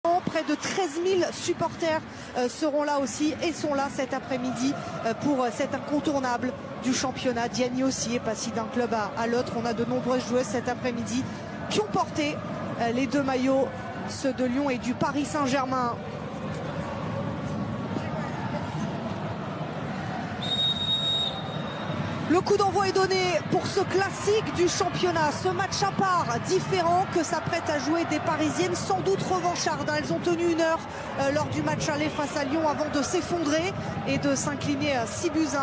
Près de 13 000 supporters seront là aussi et sont là cet après-midi pour cet incontournable du championnat. Diani aussi est passé d'un club à l'autre. On a de nombreuses joueuses cet après-midi qui ont porté les deux maillots, ceux de Lyon et du Paris Saint-Germain. Le coup d'envoi est donné pour ce classique du championnat, ce match à part différent que s'apprêtent à jouer des Parisiennes, sans doute revanchardes. Elles ont tenu 1 heure lors du match aller face à Lyon avant de s'effondrer et de s'incliner à 6-1.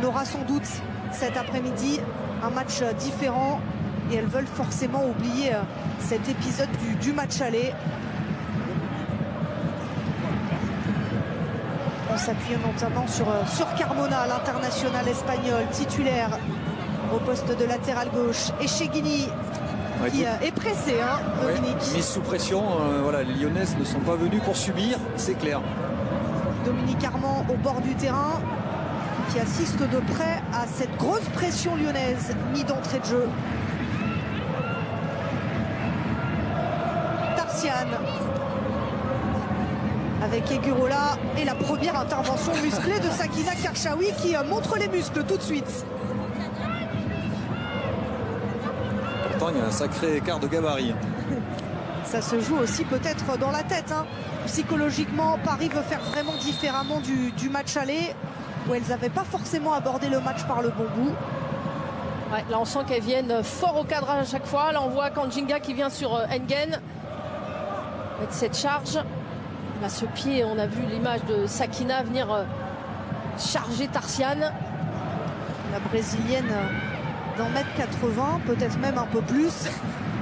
On aura sans doute cet après-midi un match différent et elles veulent forcément oublier cet épisode du match aller. En s'appuyant notamment sur Carmona, l'international espagnol titulaire au poste de latéral gauche. Et Cheghini qui est pressé, hein, Dominique. Mise sous pression, voilà, les Lyonnaises ne sont pas venues pour subir, c'est clair. Dominique Armand au bord du terrain qui assiste de près à cette grosse pression lyonnaise mise d'entrée de jeu. Tarsiane avec Egurola et la première intervention musclée de Sakina Karchaoui qui montre les muscles tout de suite. Pourtant, il y a un sacré écart de gabarit. Ça se joue aussi peut-être dans la tête, hein. Psychologiquement, Paris veut faire vraiment différemment du match aller où elles n'avaient pas forcément abordé le match par le bon bout. Ouais, là, on sent qu'elles viennent fort au cadrage à chaque fois. Là, on voit Kanjinga qui vient sur Engen. Avec cette charge. Là, ce pied, on a vu l'image de Sakina venir charger Tarsiane. La brésilienne d'1,80 m, peut-être même un peu plus,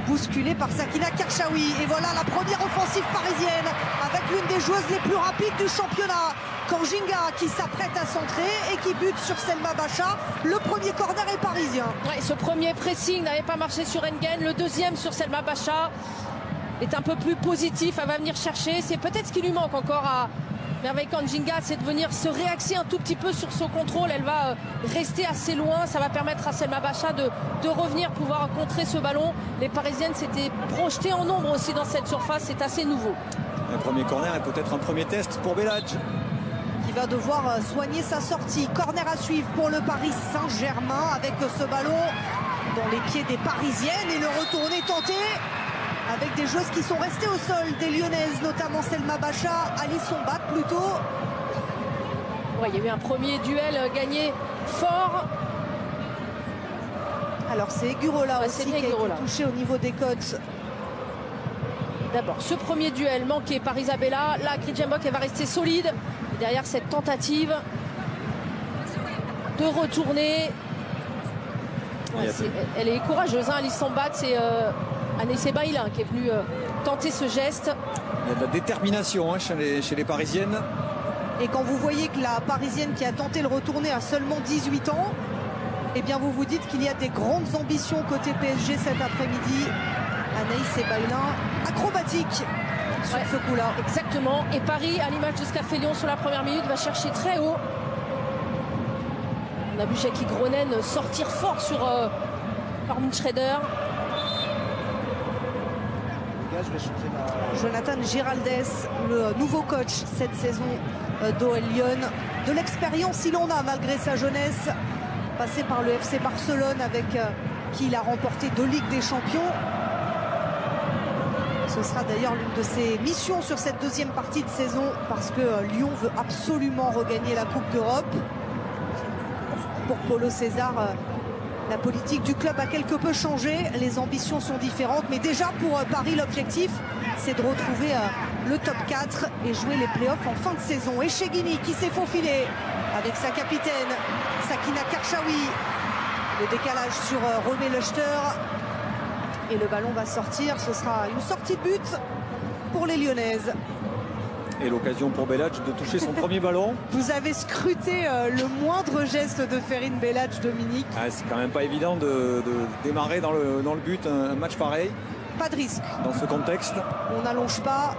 bousculée par Sakina Karchaoui. Et voilà la première offensive parisienne avec l'une des joueuses les plus rapides du championnat. Kanjinga qui s'apprête à centrer et qui bute sur Selma Bacha. Le premier corner est parisien. Ouais, ce premier pressing n'avait pas marché sur Engen. Le deuxième sur Selma Bacha est un peu plus positif, elle va venir chercher. C'est peut-être ce qui lui manque encore à Merveille Kanjinga, c'est de venir se réaxer un tout petit peu sur son contrôle. Elle va rester assez loin, ça va permettre à Selma Bacha de revenir, pouvoir contrer ce ballon. Les Parisiennes s'étaient projetées en nombre aussi dans cette surface, c'est assez nouveau. Un premier corner et peut-être un premier test pour Belhadj, qui va devoir soigner sa sortie. Corner à suivre pour le Paris Saint-Germain avec ce ballon dans les pieds des Parisiennes et le retourné tenté avec des joueuses qui sont restées au sol, des Lyonnaises, notamment Selma Bacha, Alice Sombat plutôt. Ouais, il y a eu un premier duel gagné fort. Alors c'est Egurola aussi qui a été touché au niveau des côtes. D'abord, ce premier duel manqué par Isabella. Là, Gridjembok, elle va rester solide. Et derrière cette tentative de retourner. Ouais, elle est courageuse, hein, Alice Sombat. C'est Anessé Baïla qui est venu tenter ce geste. Il y a de la détermination, hein, chez les Parisiennes. Et quand vous voyez que la Parisienne qui a tenté le retourner a seulement 18 ans, eh bien vous vous dites qu'il y a des grandes ambitions côté PSG cet après-midi. Anaïs Baïla, acrobatique sur ce coup-là. Exactement. Et Paris, à l'image de ce qu'a fait Lyon sur la première minute, va chercher très haut. On a vu Jackie Groenen sortir fort sur Armin Schrader. Jonathan Giraldez, le nouveau coach cette saison d'OL Lyon. De l'expérience, il en a malgré sa jeunesse. Passé par le FC Barcelone avec qui il a remporté 2 Ligues des Champions. Ce sera d'ailleurs l'une de ses missions sur cette deuxième partie de saison parce que Lyon veut absolument regagner la Coupe d'Europe. Pour Paulo César, la politique du club a quelque peu changé, les ambitions sont différentes, mais déjà pour Paris, l'objectif, c'est de retrouver le top 4 et jouer les playoffs en fin de saison. Et Cheghini qui s'est faufilé avec sa capitaine, Sakina Karchaoui. Le décalage sur Romé Lechter. Et le ballon va sortir, ce sera une sortie de but pour les Lyonnaises. Et l'occasion pour Belhadj de toucher son premier ballon. Vous avez scruté le moindre geste de Ferine Belhadj, Dominique. Ah, c'est quand même pas évident de démarrer dans le but un match pareil. Pas de risque. Dans ce contexte. On n'allonge pas.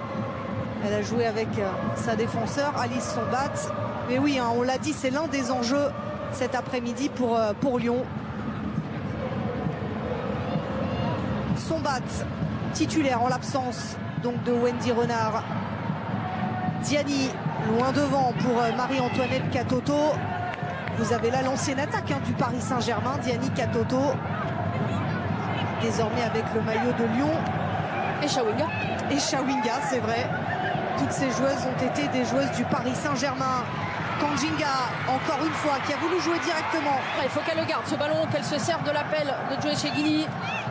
Elle a joué avec sa défenseur, Alice Sombat. Mais oui, hein, on l'a dit, c'est l'un des enjeux cet après-midi pour Lyon. Sombat, titulaire en l'absence donc de Wendy Renard. Diani, loin devant pour Marie-Antoinette Katoto. Vous avez là l'ancienne attaque du Paris Saint-Germain, Diani Katoto. Désormais avec le maillot de Lyon. Et Chawinga. Et Chawinga, c'est vrai. Toutes ces joueuses ont été des joueuses du Paris Saint-Germain. Kanjinga, encore une fois, qui a voulu jouer directement. Il faut qu'elle le garde, ce ballon, qu'elle se serve de l'appel de Joe Echeghini.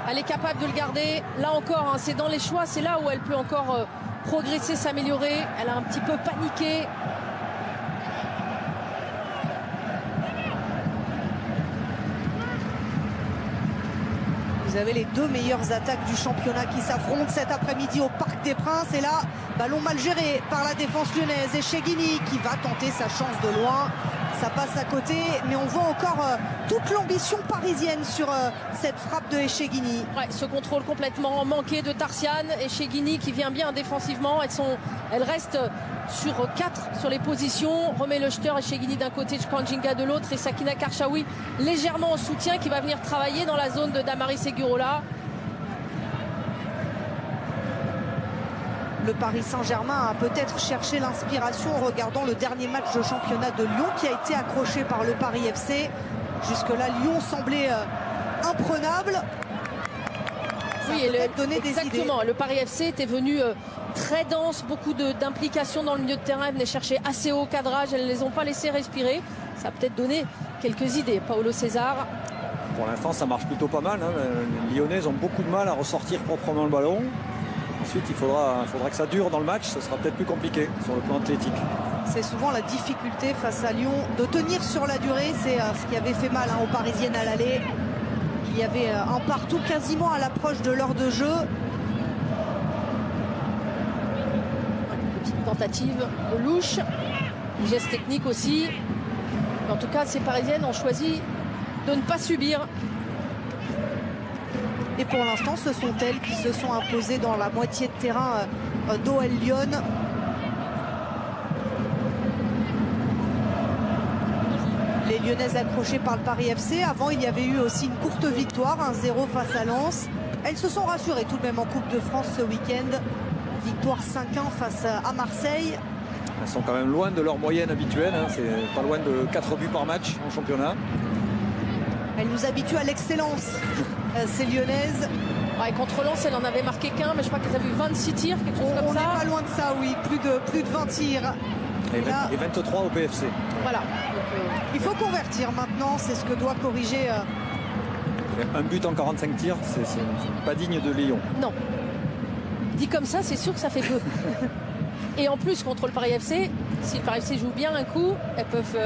Elle est capable de le garder. Là encore, c'est dans les choix, c'est là où elle peut encore progresser, s'améliorer. Elle a un petit peu paniqué. Vous avez les deux meilleures attaques du championnat qui s'affrontent cet après-midi au Parc des Princes. Et là, ballon mal géré par la défense lyonnaise. Echeghini qui va tenter sa chance de loin. Ça passe à côté, mais on voit encore toute l'ambition parisienne sur cette frappe de Echeghini. Ouais, ce contrôle complètement manqué de Tarsiane. Echeghini qui vient bien défensivement. Elle reste sur 4 sur les positions. Remet le jeteur, Echeghini d'un côté, Kanjinga de l'autre. Et Sakina Karchaoui légèrement en soutien qui va venir travailler dans la zone de Damaris Segurola. Le Paris Saint-Germain a peut-être cherché l'inspiration en regardant le dernier match de championnat de Lyon qui a été accroché par le Paris FC. Jusque-là, Lyon semblait imprenable. Ça oui, a peut-être donné des idées. Exactement, le Paris FC était venu très dense, beaucoup d'implication dans le milieu de terrain. Elle venait chercher assez haut cadrage, elles ne les ont pas laissé respirer. Ça a peut-être donné quelques idées. Paolo César. Pour l'instant, ça marche plutôt pas mal. Les Lyonnaises ont beaucoup de mal à ressortir proprement le ballon. Ensuite, il faudra que ça dure dans le match. Ce sera peut-être plus compliqué sur le plan athlétique. C'est souvent la difficulté face à Lyon de tenir sur la durée. C'est ce qui avait fait mal aux Parisiennes à l'aller. Il y avait un partout quasiment à l'approche de l'heure de jeu. Une petite tentative de louche. Une geste technique aussi. Mais en tout cas, ces Parisiennes ont choisi de ne pas subir. Et pour l'instant, ce sont elles qui se sont imposées dans la moitié de terrain d'OL Lyon. Les Lyonnaises accrochées par le Paris FC. Avant, il y avait eu aussi une courte victoire, 1-0 face à Lens. Elles se sont rassurées tout de même en Coupe de France ce week-end. Victoire 5-1 face à Marseille. Elles sont quand même loin de leur moyenne habituelle. C'est pas loin de 4 buts par match en championnat. Elles nous habituent à l'excellence, ces Lyonnaises. Ouais, contre Lens, elle en avait marqué qu'un, mais je crois qu'elles avaient eu 26 tirs, quelque chose comme ça. On n'est pas loin de ça, oui. Plus de 20 tirs. Et 23 au PFC. Voilà. Il faut convertir maintenant, c'est ce que doit corriger. Un but en 45 tirs, c'est pas digne de Lyon. Non. Dit comme ça, c'est sûr que ça fait peu. Et en plus, contre le Paris FC, si le Paris FC joue bien un coup, elles peuvent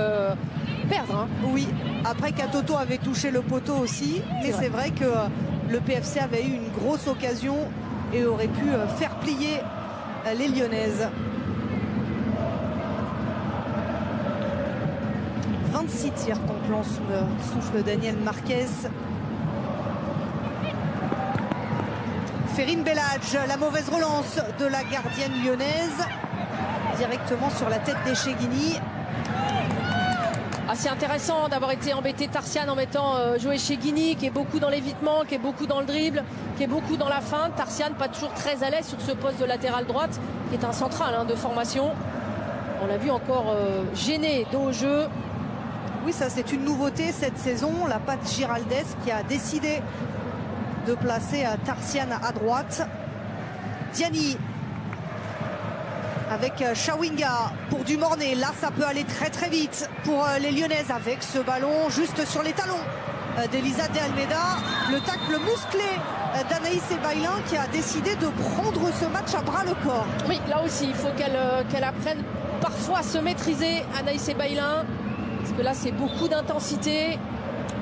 perdre. Oui, après Katoto avait touché le poteau aussi, mais c'est vrai que le PFC avait eu une grosse occasion et aurait pu faire plier les Lyonnaises. 26 tirs contre Lens, souffle Daniel Marquez. Ferine Belladj, la mauvaise relance de la gardienne lyonnaise, directement sur la tête d'Echeghini. C'est intéressant d'avoir été embêté Tarsiane en mettant Joe Echeghini, qui est beaucoup dans l'évitement, qui est beaucoup dans le dribble, qui est beaucoup dans la feinte. Tarsiane pas toujours très à l'aise sur ce poste de latéral droite, qui est un central de formation. On l'a vu encore gêné dos au jeu. Oui, ça c'est une nouveauté cette saison. La patte Giraldez qui a décidé de placer Tarsiane à droite. Diani avec Chawinga pour Dumornay. Là, ça peut aller très très vite pour les Lyonnaises avec ce ballon juste sur les talons d'Elisa de Almeida. Le tacle musclé d'Anaïs Bailin qui a décidé de prendre ce match à bras le corps. Oui, là aussi, il faut qu'elle apprenne parfois à se maîtriser, Anaïs Bailin. Parce que là, c'est beaucoup d'intensité.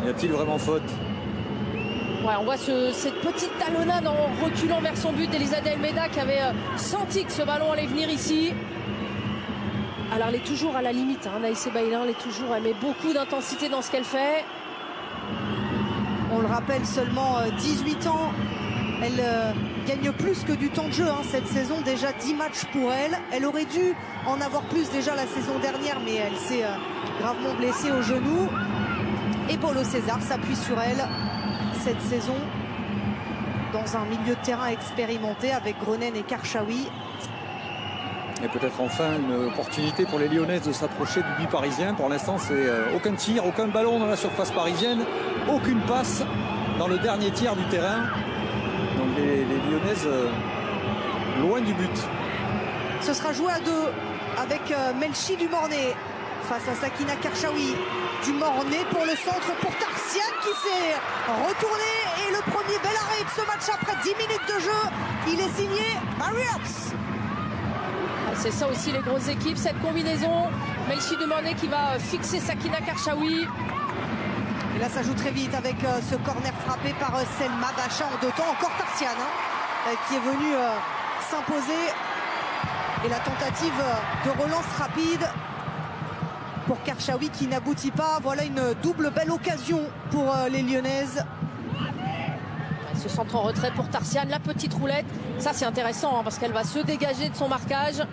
Y a-t-il vraiment faute? Ouais, on voit cette petite talonnade en reculant vers son but d'Elisa de Almeida qui avait senti que ce ballon allait venir ici. Alors elle est toujours à la limite, Anaïs Bailin, elle met beaucoup d'intensité dans ce qu'elle fait. On le rappelle, seulement 18 ans. Elle gagne plus que du temps de jeu cette saison, déjà 10 matchs pour elle. Elle aurait dû en avoir plus déjà la saison dernière, mais elle s'est gravement blessée au genou. Et Paolo César s'appuie sur elle cette saison. dans un milieu de terrain expérimenté avec Groenen et Karchaoui. Et peut-être enfin une opportunité pour les Lyonnaises de s'approcher du but parisien. Pour l'instant, c'est aucun tir, aucun ballon dans la surface parisienne, aucune passe dans le dernier tiers du terrain. Donc les Lyonnaises loin du but. Ce sera joué à 2 avec Melchi Dumornay face à Sakina Karchaoui. Dumornay pour le centre pour Tarsian qui s'est retourné. Et le premier bel arrêt de ce match après 10 minutes de jeu. Il est signé Marriott. C'est ça aussi les grosses équipes, cette combinaison. Melchi Dumornay qui va fixer Sakina Karchaoui. Et là ça joue très vite avec ce corner frappé par Selma Bacha en 2 temps. Encore Tarsian qui est venu s'imposer. Et la tentative de relance rapide pour Karchaoui qui n'aboutit pas. Voilà une double belle occasion pour les Lyonnaises. Ce centre en retrait pour Tarsian, la petite roulette. Ça c'est intéressant parce qu'elle va se dégager de son marquage.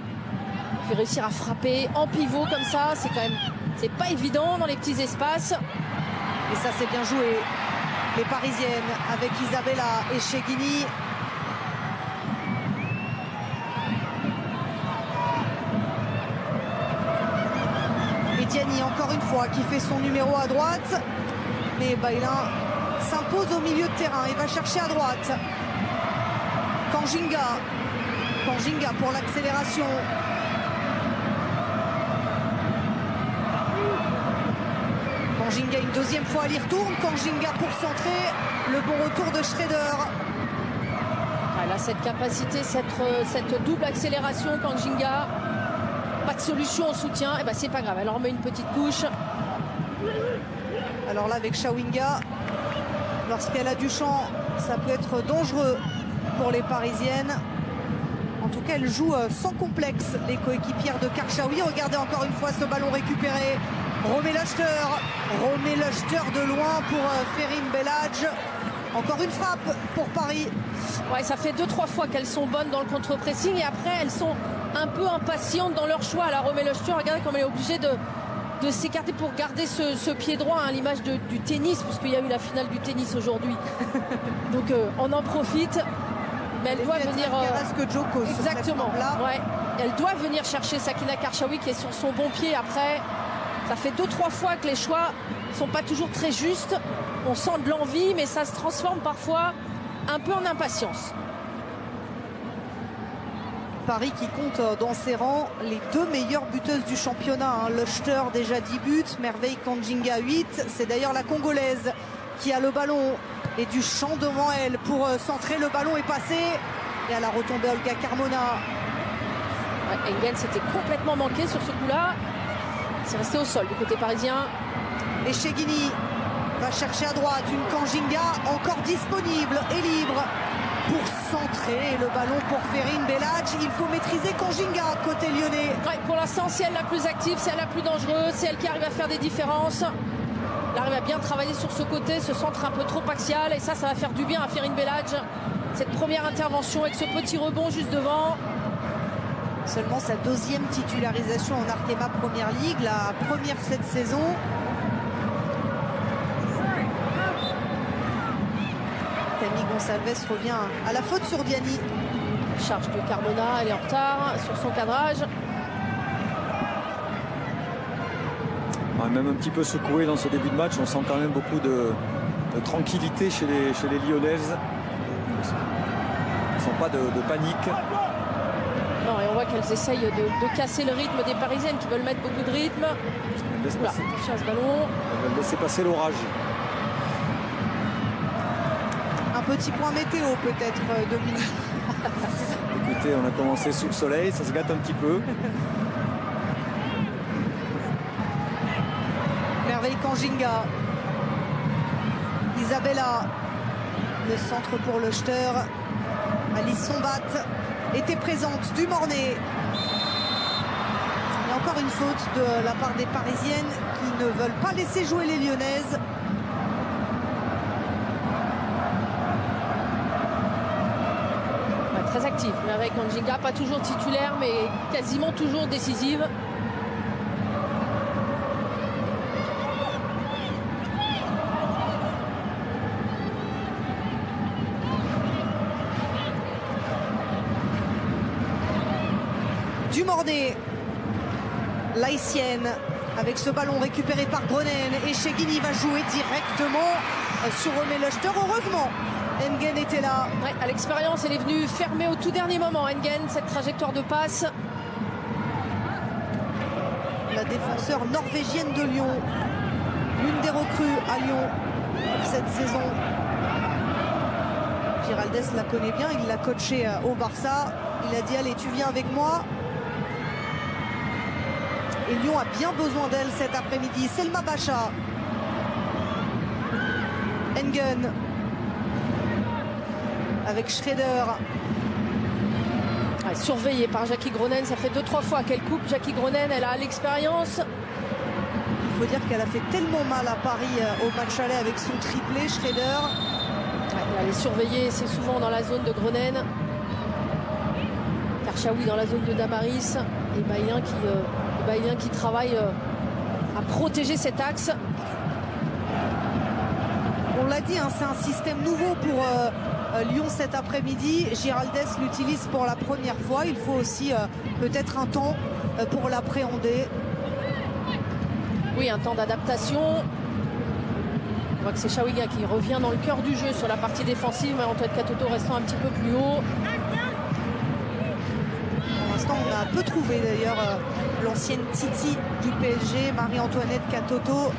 Puis réussir à frapper en pivot comme ça, c'est quand même, c'est pas évident dans les petits espaces. Et ça c'est bien joué. Les Parisiennes avec Isabella et Cheghini. Diani encore une fois qui fait son numéro à droite, mais Bailin s'impose au milieu de terrain et va chercher à droite. Kanjinga pour l'accélération. Kanjinga une deuxième fois, elle y retourne. Kanjinga pour centrer, le bon retour de Schrader. Elle a cette capacité, cette double accélération Kanjinga. Pas de solution en soutien, et ben c'est pas grave, elle en remet une petite couche. Alors là avec Chawinga, lorsqu'elle a du champ, ça peut être dangereux pour les Parisiennes. En tout cas elle joue sans complexe, les coéquipières de Karchaoui. Regardez encore une fois ce ballon récupéré. Romé Luchter de loin pour Ferine Belhadj. Encore une frappe pour Paris. Ouais, ça fait 2-3 fois qu'elles sont bonnes dans le contre-pressing et après elles sont un peu impatientes dans leur choix. La Romé Luchter, regardez comme elle est obligée de s'écarter pour garder ce pied droit, à l'image du tennis, puisqu'il y a eu la finale du tennis aujourd'hui. Donc on en profite. Mais elle doit venir. Que Djoko, exactement. Ouais. Elle doit venir chercher Sakina Karchaoui qui est sur son bon pied après. Ça fait 2-3 fois que les choix sont pas toujours très justes. On sent de l'envie, mais ça se transforme parfois un peu en impatience. Paris qui compte dans ses rangs les 2 meilleures buteuses du championnat. Luchter déjà 10 buts, Merveille Kanjinga 8. C'est d'ailleurs la Congolaise qui a le ballon et du champ devant elle pour centrer. Le ballon est passé et à la retombée Olga Carmona. Ouais, Engen s'était complètement manqué sur ce coup-là. C'est resté au sol du côté parisien. Et Cheghini va chercher à droite une Kanjinga encore disponible et libre pour centrer le ballon pour Ferine Belhadj. Il faut maîtriser Kanjinga côté lyonnais. Ouais, pour l'instant, c'est elle la plus active, c'est elle la plus dangereuse, c'est elle qui arrive à faire des différences. Elle arrive à bien travailler sur ce côté, ce centre un peu trop axial. Et ça va faire du bien à Ferine Belhadj. Cette première intervention avec ce petit rebond juste devant. Seulement sa 2e titularisation en Arkema Première Ligue, la première cette saison. Camille Gonçalves revient à la faute sur Diani. Charge de Carmona, elle est en retard sur son cadrage. Ouais, même un petit peu secoué dans ce début de match, on sent quand même beaucoup de tranquillité chez les Lyonnaises. Elles ne sont pas de panique. Non, et on voit qu'elles essayent de casser le rythme des Parisiennes qui veulent mettre beaucoup de rythme. Oula, attention à ce ballon. Elles veulent laisser passer l'orage. Un petit point météo peut-être, Dominique. Écoutez, on a commencé sous le soleil, ça se gâte un petit peu. Merveille Kanjinga. Isabella. Le centre pour Luchter. Alice Sombat était présente. Dumornay. Il y a encore une faute de la part des Parisiennes qui ne veulent pas laisser jouer les Lyonnaises. Très active, mais avec Kanjinga, pas toujours titulaire, mais quasiment toujours décisive. Dumornay, Laïcienne avec ce ballon récupéré par Gronen et Cheghini va jouer directement sur Romé Lechter. Heureusement, Engen était là. Ouais, à l'expérience, elle est venue fermer au tout dernier moment, Engen, cette trajectoire de passe. La défenseur norvégienne de Lyon, l'une des recrues à Lyon pour cette saison. Giraldez la connaît bien, il l'a coachée au Barça. Il a dit allez, tu viens avec moi. Et Lyon a bien besoin d'elle cet après-midi. Selma Bacha. Engen. Avec Schrader. Ouais, surveillée par Jackie Gronen. Ça fait 2-3 fois qu'elle coupe. Jackie Gronen, elle a l'expérience. Il faut dire qu'elle a fait tellement mal à Paris au match aller avec son triplé, Schrader. Ouais, elle est surveillée, c'est souvent dans la zone de Gronen. Karchaoui dans la zone de Damaris. Et Baïlien qui travaille à protéger cet axe. On l'a dit, hein, c'est un système nouveau pour Lyon cet après-midi. Giraldez l'utilise pour la première fois. Il faut aussi peut-être un temps pour l'appréhender. Oui, un temps d'adaptation. On voit que c'est Chaouiga qui revient dans le cœur du jeu sur la partie défensive, mais Antoine Katoto restant un petit peu plus haut. Pour l'instant, on a un peu trouvé d'ailleurs l'ancienne Titi du PSG, Marie-Antoinette Katoto,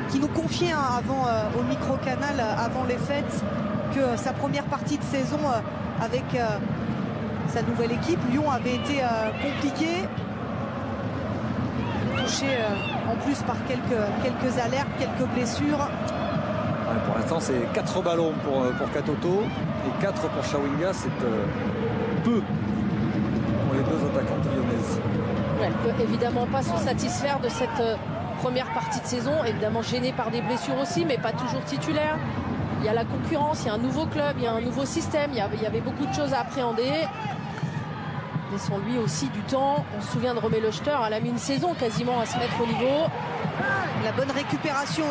qui nous confiait avant au micro-canal, avant les fêtes, que sa première partie de saison avec sa nouvelle équipe, Lyon, avait été compliquée. Touché en plus par quelques alertes, quelques blessures. Ouais, pour l'instant, c'est 4 ballons pour Katoto et 4 pour Chaouiga. C'est peu pour les deux attaquantes lyonnaises. Elle ne peut évidemment pas se satisfaire de cette première partie de saison, évidemment gênée par des blessures aussi, mais pas toujours titulaire. Il y a la concurrence, il y a un nouveau club, il y a un nouveau système, il y avait beaucoup de choses à appréhender. Laissons-lui aussi du temps. On se souvient de Romé Lechter, elle a mis une saison quasiment à se mettre au niveau. La bonne récupération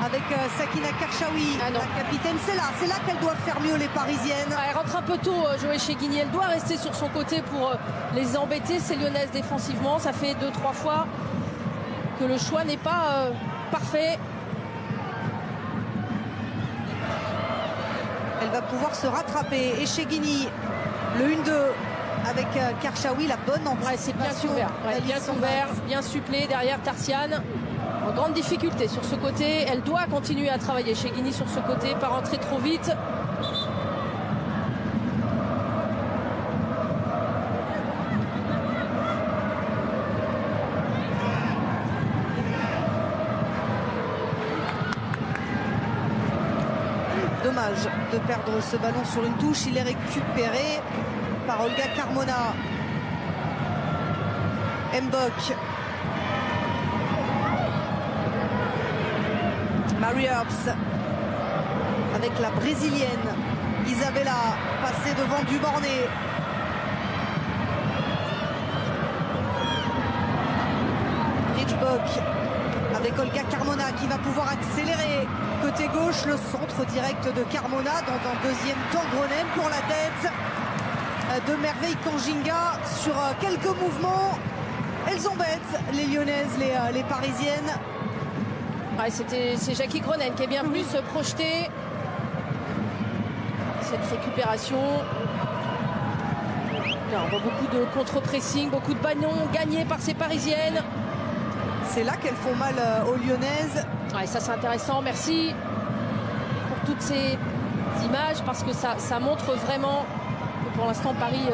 avec Sakina Karchaoui, la capitaine. C'est là qu'elle doit faire mieux, les Parisiennes. Elle rentre un peu tôt, Joël Cheghini. Elle doit rester sur son côté pour les embêter, ces Lyonnaises, défensivement. Ça fait 2-3 fois que le choix n'est pas parfait. Elle va pouvoir se rattraper. Et Cheghini, le 1-2 avec Karchaoui, la bonne anticipation. Ouais, c'est bien couvert, bien couvert, bien supplé derrière Tarsiane. En grande difficulté sur ce côté. Elle doit continuer à travailler Cheghini sur ce côté, pas rentrer trop vite. Dommage de perdre ce ballon sur une touche. Il est récupéré par Olga Carmona. Mbok. Mary Earps avec la brésilienne Isabella, passée devant Dumornay. Ridgebok avec Olga Carmona qui va pouvoir accélérer côté gauche. Le centre direct de Carmona dans un deuxième temps. Gronen pour la tête de Merveille Kanjinga sur quelques mouvements. Elles embêtent les Lyonnaises, les Parisiennes. Ouais, c'est Jackie Gronen qui est bien plus projetée. Cette récupération. Là, on voit beaucoup de contre-pressing, beaucoup de ballons gagnés par ces Parisiennes. C'est là qu'elles font mal aux Lyonnaises. Ouais, ça c'est intéressant. Merci pour toutes ces images parce que ça montre vraiment que pour l'instant Paris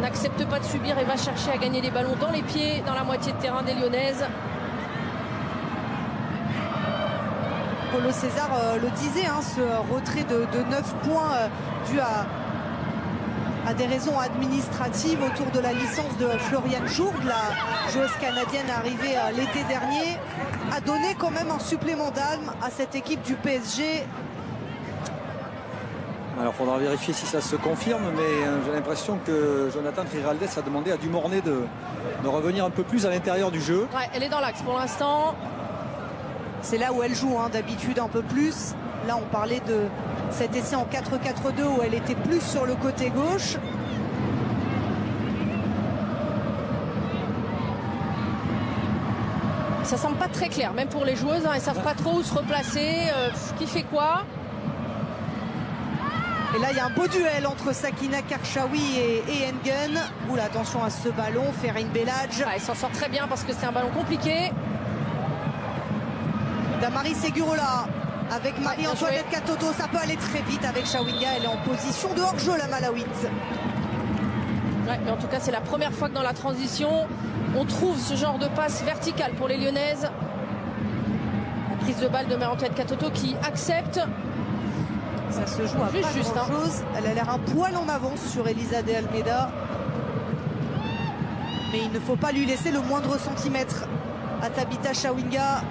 n'accepte pas de subir et va chercher à gagner les ballons dans les pieds, dans la moitié de terrain des Lyonnaises. Paulo César le disait, hein, ce retrait de 9 points dû à des raisons administratives autour de la licence de Floriane Jourd, la joueuse canadienne arrivée l'été dernier, a donné quand même un supplément d'âme à cette équipe du PSG. Alors, il faudra vérifier si ça se confirme, mais j'ai l'impression que Jonathan Giraldez a demandé à Dumornay de revenir un peu plus à l'intérieur du jeu. Ouais, elle est dans l'axe pour l'instant. C'est là où elle joue, hein, d'habitude un peu plus. Là, on parlait de cet essai en 4-4-2 où elle était plus sur le côté gauche. Ça semble pas très clair, même pour les joueuses, hein, elles savent pas trop où se replacer, qui fait quoi. Et là, il y a un beau duel entre Sakina Karchaoui et Engen. Oula, attention à ce ballon, Ferine Belhadj. Elle s'en sort très bien parce que c'est un ballon compliqué. Damaris Segurola avec Marie-Antoinette Katoto. Ça peut aller très vite avec Chawinga. Elle est en position de hors-jeu, la Malawite. Ouais, mais en tout cas, c'est la première fois que dans la transition, on trouve ce genre de passe verticale pour les Lyonnaises. La prise de balle de Marie-Antoinette Katoto qui accepte. Ça se joue à pas grand-chose. Elle a l'air un poil en avance sur Elisa de Almeida. Mais il ne faut pas lui laisser le moindre centimètre à Tabitha Chawinga.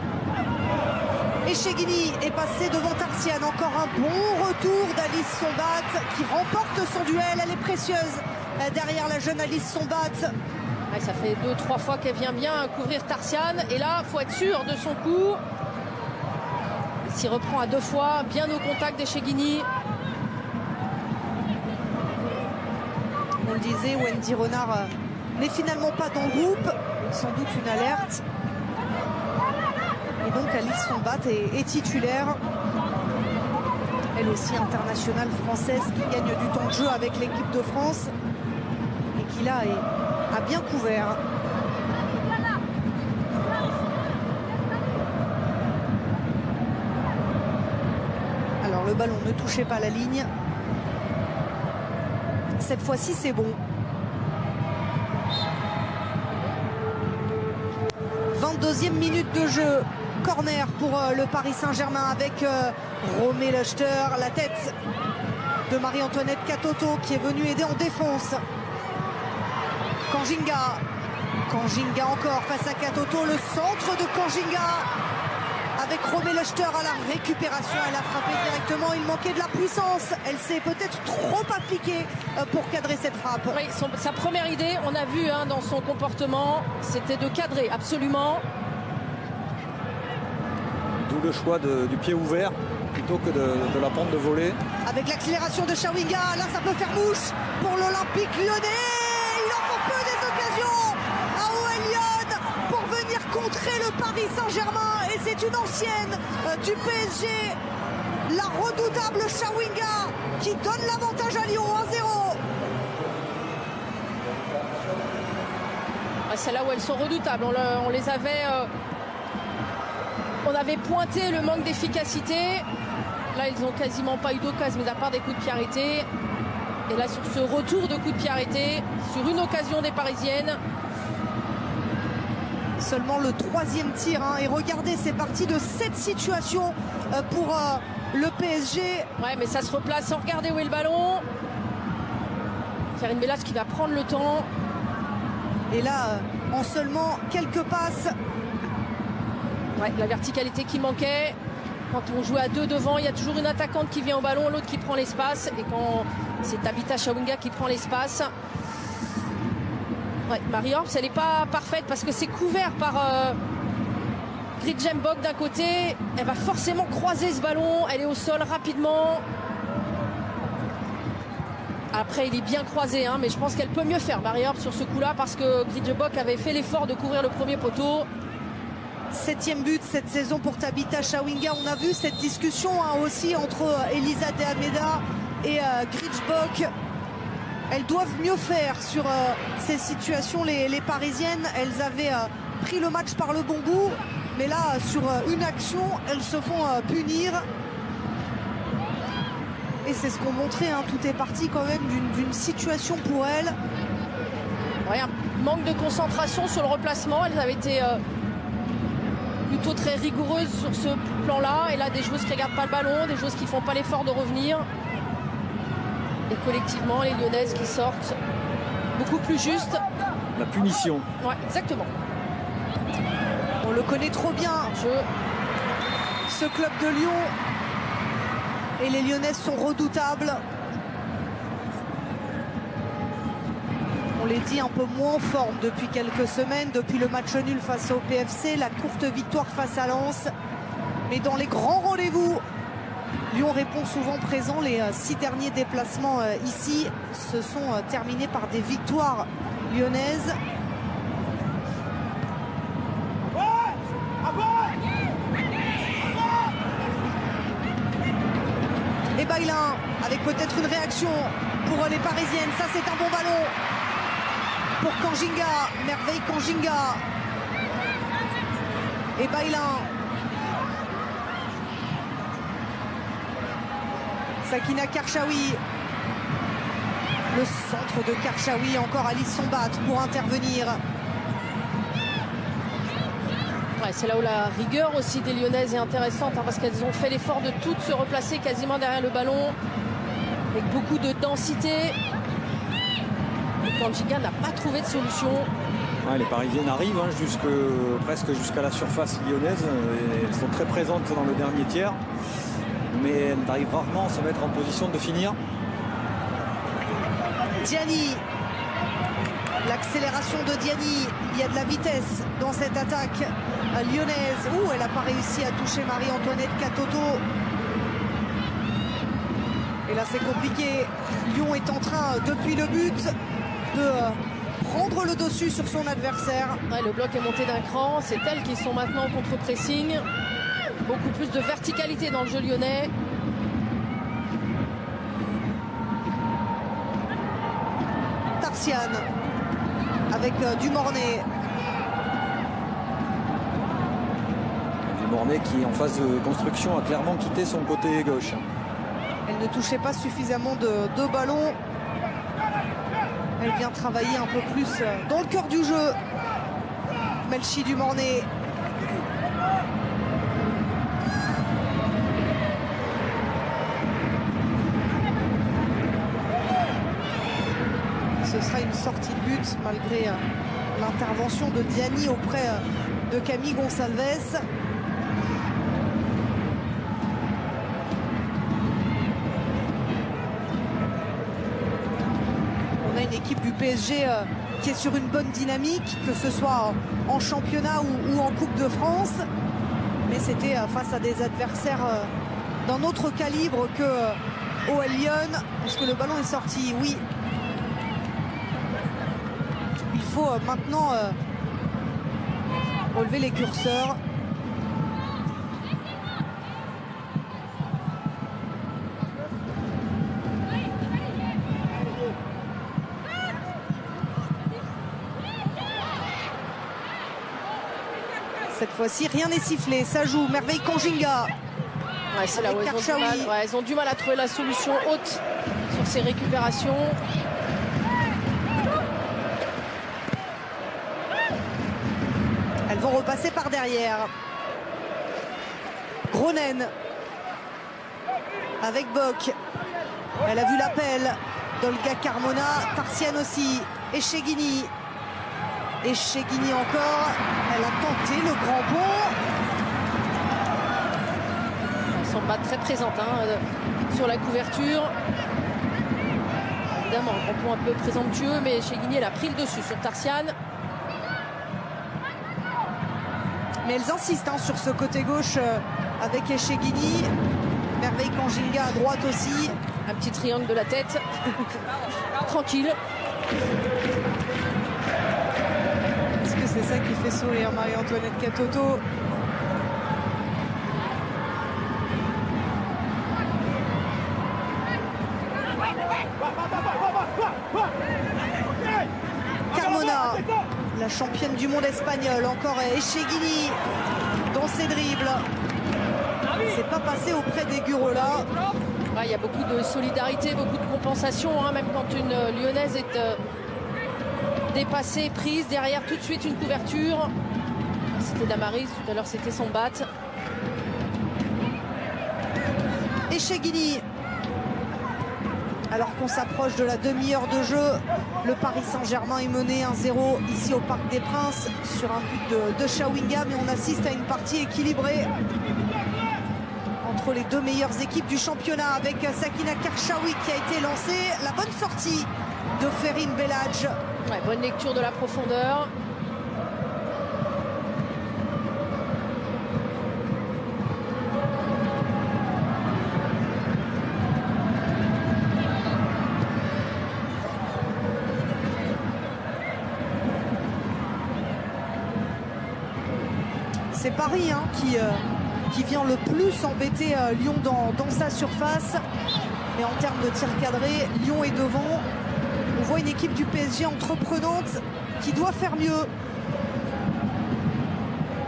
Et Cheghini est passé devant Tarsiane. Encore un bon retour d'Alice Sombat qui remporte son duel. Elle est précieuse derrière la jeune Alice Sombat. Ouais, ça fait 2-3 fois qu'elle vient bien couvrir Tarsiane. Et là, il faut être sûr de son coup. Il s'y reprend à 2 fois, bien au contact des Cheghini. On le disait, Wendy Renard n'est finalement pas dans le groupe. Sans doute une alerte. Et donc Alice Sombat est titulaire. Elle aussi internationale française qui gagne du temps de jeu avec l'équipe de France. Et qui là a bien couvert. Alors le ballon ne touchait pas la ligne. Cette fois-ci c'est bon. 22e minute de jeu. Corner pour le Paris Saint-Germain avec Romé Lechter. La tête de Marie-Antoinette Katoto qui est venue aider en défense. Kanjinga. Kanjinga encore face à Katoto. Le centre de Kanjinga. Avec Romé Lechter à la récupération, elle a frappé directement, il manquait de la puissance, elle s'est peut-être trop appliquée pour cadrer cette frappe. Oui, sa première idée, on a vu dans son comportement, c'était de cadrer absolument. D'où le choix du pied ouvert plutôt que de la pente de volée. Avec l'accélération de Chawinga, là ça peut faire mouche pour l'Olympique Lyonnais. Il en faut peu des occasions à OL Lyon pour venir contrer le Paris Saint-Germain. Et c'est une ancienne du PSG, la redoutable Chawinga, qui donne l'avantage à Lyon, 1-0. C'est là où elles sont redoutables. On les avait... on avait pointé le manque d'efficacité. Là, ils n'ont quasiment pas eu d'occasion, mais à part des coups de pied arrêtés. Et là, sur ce retour de coups de pied arrêtés, sur une occasion des Parisiennes. Seulement le 3e tir. Et regardez, c'est parti de cette situation pour le PSG. Ouais, mais ça se replace sans regarder où est le ballon. Ferine Belhadj qui va prendre le temps. Et là, en seulement quelques passes. Ouais, la verticalité qui manquait. Quand on joue à 2 devant, il y a toujours une attaquante qui vient au ballon, l'autre qui prend l'espace. Et quand c'est Tabitha Chawinga qui prend l'espace. Ouais, Marie-Orps, elle n'est pas parfaite parce que c'est couvert par Gridjem Bock d'un côté. Elle va forcément croiser ce ballon. Elle est au sol rapidement. Après, il est bien croisé, mais je pense qu'elle peut mieux faire, Marie-Orps, sur ce coup-là, parce que Gridjem Bock avait fait l'effort de couvrir le premier poteau. 7e but cette saison pour Tabitha Chawinga. On a vu cette discussion aussi entre Elisa de Almeida et Gridjem Bock. Elles doivent mieux faire sur ces situations, les Parisiennes. Elles avaient pris le match par le bon bout. Mais là, sur une action, elles se font punir. Et c'est ce qu'on montrait. Tout est parti quand même d'une situation pour elles. Ouais, un manque de concentration sur le replacement. Elles avaient été plutôt très rigoureuses sur ce plan-là. Et là, des joueuses qui ne regardent pas le ballon, des joueuses qui ne font pas l'effort de revenir. Et collectivement, les Lyonnaises qui sortent beaucoup plus juste. La punition. Ouais, exactement. On le connaît trop bien, ce club de Lyon. Et les Lyonnaises sont redoutables. On les dit un peu moins en forme depuis quelques semaines, depuis le match nul face au PFC, la courte victoire face à Lens. Mais dans les grands rendez-vous, Lyon répond souvent présent. Les 6 derniers déplacements ici se sont terminés par des victoires lyonnaises. avec peut-être une réaction pour les Parisiennes. Ça, c'est un bon ballon pour Kanjinga. Merveille Kanjinga. Et Bailin. Sakina Karchaoui. Le centre de Karchaoui, encore Alice Sombat pour intervenir. Ouais, c'est là où la rigueur aussi des Lyonnaises est intéressante, hein, parce qu'elles ont fait l'effort de toutes se replacer quasiment derrière le ballon, avec beaucoup de densité. Et Kanjinga n'a pas trouvé de solution. Ouais, les Parisiennes arrivent presque jusqu'à la surface lyonnaise. Et elles sont très présentes dans le dernier tiers, mais elles arrivent rarement à se mettre en position de finir. Diani, l'accélération de Diani, il y a de la vitesse dans cette attaque lyonnaise. Elle n'a pas réussi à toucher Marie-Antoinette Katoto. Et là, c'est compliqué. Lyon est en train, depuis le but, de prendre le dessus sur son adversaire. Ouais, le bloc est monté d'un cran. C'est elles qui sont maintenant en contre-pressing. Beaucoup plus de verticalité dans le jeu lyonnais. Tarsiane avec Dumornay. Dumornay qui, en phase de construction, a clairement quitté son côté gauche. Elle ne touchait pas suffisamment de ballons. Elle vient travailler un peu plus dans le cœur du jeu. Melchi Dumornay. Ce sera une sortie de but malgré l'intervention de Diani auprès de Camille Gonçalves. On a une équipe du PSG qui est sur une bonne dynamique, que ce soit en championnat ou en Coupe de France. Mais c'était face à des adversaires d'un autre calibre que OL Lyon. Est-ce que le ballon est sorti? Oui. Il faut maintenant relever les curseurs. Cette fois-ci, rien n'est sifflé. Ça joue. Merveille Kanjinga. Ouais, c'est là où elles ont du mal. Ouais, elles ont du mal à trouver la solution haute sur ces récupérations. Elles vont repasser par derrière. Gronen avec Bock. Elle a vu l'appel d'Olga Carmona. Tarsiane aussi. Echegini. Echegini encore. Elle a tenté le grand bond. Elles sont pas très présentes sur la couverture. Évidemment, un grand bond un peu présomptueux, mais Echegini, elle a pris le dessus sur Tarsiane. Mais elles insistent sur ce côté gauche avec Echegini. Merveille Kanjinga à droite aussi. Un petit triangle de la tête. Tranquille. Est-ce que c'est ça qui fait sourire Marie-Antoinette Katoto? Carmona, la championne du monde espagnole, encore Echegini dans ses dribbles. C'est pas passé auprès des Gurola. Il y a beaucoup de solidarité, beaucoup de compensation, même quand une Lyonnaise est dépassée, prise. Derrière, tout de suite, une couverture. C'était Damaris, tout à l'heure, c'était son bat. Echegini. Alors qu'on s'approche de la demi-heure de jeu, le Paris Saint-Germain est mené 1-0 ici au Parc des Princes sur un but de Chawinga, mais on assiste à une partie équilibrée entre les deux meilleures équipes du championnat avec Sakina Karchaoui qui a été lancée. La bonne sortie de Ferine Belhadj. Ouais, bonne lecture de la profondeur. C'est Paris qui vient le plus embêter Lyon dans sa surface. Mais en termes de tir cadré, Lyon est devant. On voit une équipe du PSG entreprenante qui doit faire mieux.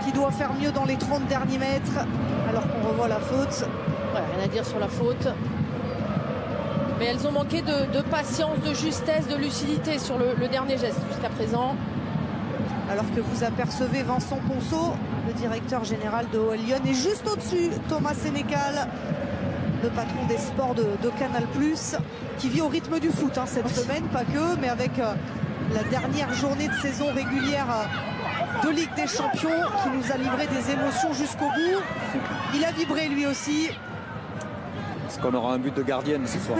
Qui doit faire mieux dans les 30 derniers mètres. Alors qu'on revoit la faute. Ouais, rien à dire sur la faute. Mais elles ont manqué de patience, de justesse, de lucidité sur le dernier geste jusqu'à présent. Alors que vous apercevez Vincent Ponceau, le directeur général de OL Lyon, et juste au-dessus, Thomas Sénécal, le patron des sports de Canal+, qui vit au rythme du foot cette semaine, pas que, mais avec la dernière journée de saison régulière de Ligue des Champions, qui nous a livré des émotions jusqu'au bout. Il a vibré lui aussi. Est-ce qu'on aura un but de gardienne ce soir?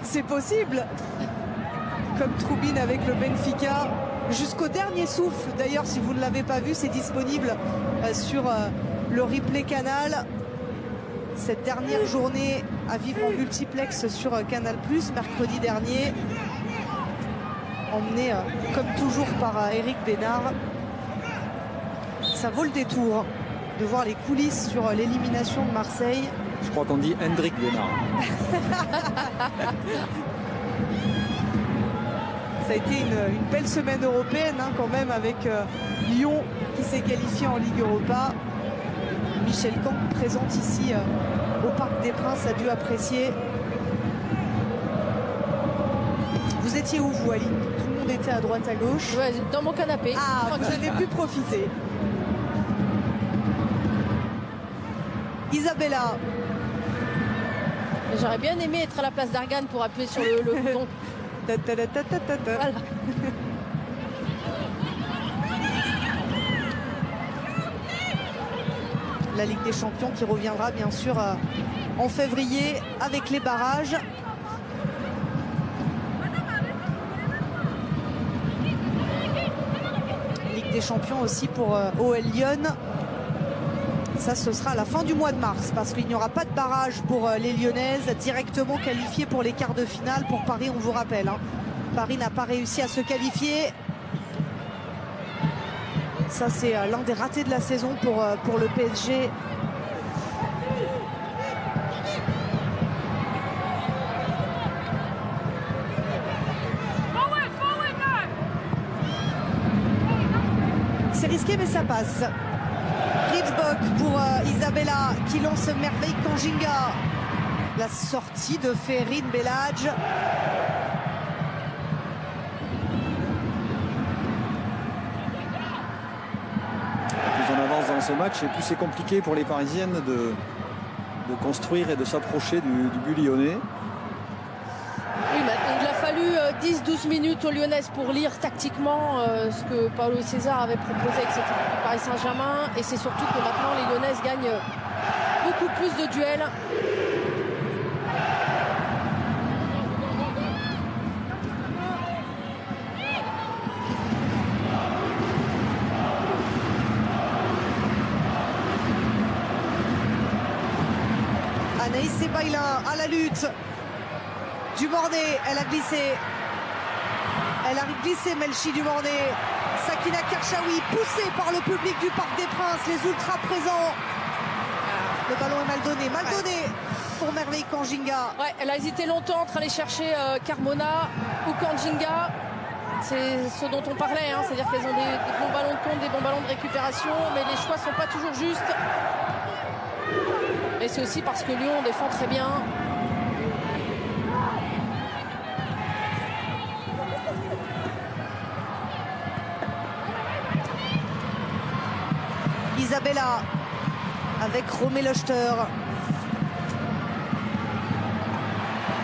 C'est possible. Comme Troubine avec le Benfica. Jusqu'au dernier souffle. D'ailleurs, si vous ne l'avez pas vu, c'est disponible sur le replay Canal. Cette dernière journée à vivre en multiplex sur Canal+, mercredi dernier. Emmené, comme toujours, par Eric Bénard. Ça vaut le détour de voir les coulisses sur l'élimination de Marseille. Je crois qu'on dit Hendrik Bénard. Ça a été une belle semaine européenne quand même, avec Lyon qui s'est qualifié en Ligue Europa. Michel Camp, présente ici au Parc des Princes, a dû apprécier. Vous étiez où, vous, Ali? Tout le monde était à droite, à gauche. Ouais, dans mon canapé. Ah, vous avez pu profiter. Isabella. J'aurais bien aimé être à la place d'Argan pour appuyer sur le bouton. Voilà. La Ligue des Champions qui reviendra bien sûr en février avec les barrages. Ligue des Champions aussi pour OL Lyon. Ça, ce sera à la fin du mois de mars, parce qu'il n'y aura pas de barrage pour les Lyonnaises, directement qualifiées pour les quarts de finale. Pour Paris, on vous rappelle, Paris n'a pas réussi à se qualifier. Ça, c'est l'un des ratés de la saison pour le PSG. C'est risqué, mais ça passe. Rietsbock pour Isabella qui lance Merveille Kanjinga. La sortie de Ferrin Belhadj. Plus on avance dans ce match, et plus c'est compliqué pour les Parisiennes de construire et de s'approcher du but lyonnais. Oui, il a fallu 10-12 minutes aux Lyonnaises pour lire tactiquement ce que Paulo César avait proposé avec cette équipe du Paris Saint-Germain. Et c'est surtout que maintenant les Lyonnaises gagnent beaucoup plus de duels. Anaïs Sebaïlin à la lutte. Dumornay, elle a glissé. Elle a glissé, Melchi Dumornay. Sakina Karchaoui, poussée par le public du Parc des Princes, les ultras présents. Le ballon est mal donné. Mal donné pour Merveille Kanjinga. Ouais, elle a hésité longtemps entre aller chercher Carmona ou Kanjinga. C'est ce dont on parlait, c'est-à-dire qu'elles ont des bons ballons de compte, des bons ballons de récupération, mais les choix ne sont pas toujours justes. Et c'est aussi parce que Lyon défend très bien. Isabella avec Romé Lochter.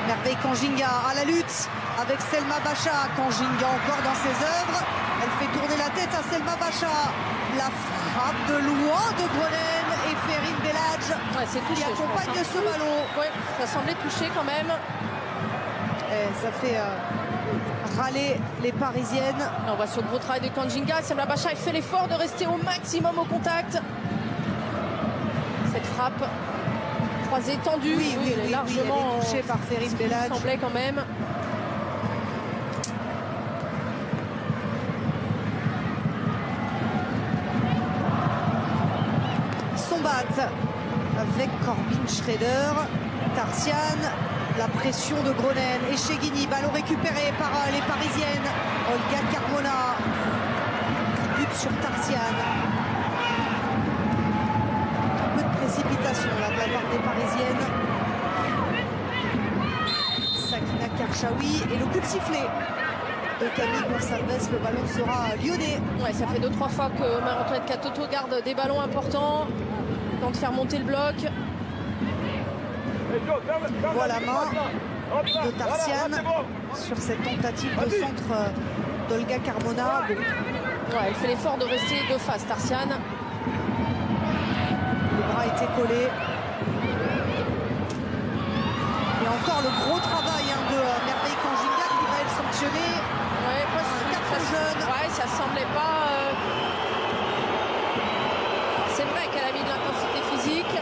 Merveille Kanjinga à la lutte avec Selma Bacha. Kanjinga encore dans ses œuvres. Elle fait tourner la tête à Selma Bacha. La frappe de loin de Gronen et Ferrin Belhadj qui accompagne ce ballon. Ouais, ça semblait touché quand même. Et ça fait râler les Parisiennes. Et on voit ce gros travail de Kanjinga. Selma Bacha fait l'effort de rester au maximum au contact. Cette frappe croisée tendue, elle est largement elle est touchée par Ferrin Belhadj. Il semblait quand même. Sombat avec Corbin Schreder, Tarsian, La pression de Gronen et Cheghini, ballon récupéré par les Parisiennes. Olga Carmona qui bute sur Tarsiane. Un peu de précipitation là de la part des Parisiennes. Sakina Karchaoui et le coup de sifflet de Camille Gonçalves. Le ballon sera lyonnais. Ouais, ça fait 2-3 fois que Marie-Antoinette Katoto garde des ballons importants. Temps de faire monter le bloc. Voilà la main de Tarsiane sur cette tentative de centre d'Olga Carmona. Bon. Ouais, elle fait l'effort de rester de face, Tarsiane. Le bras était collé. Et encore le gros travail de Merveille Kanginga qui va être sanctionné. Ouais, ça semblait pas. C'est vrai qu'elle a mis de l'intensité physique.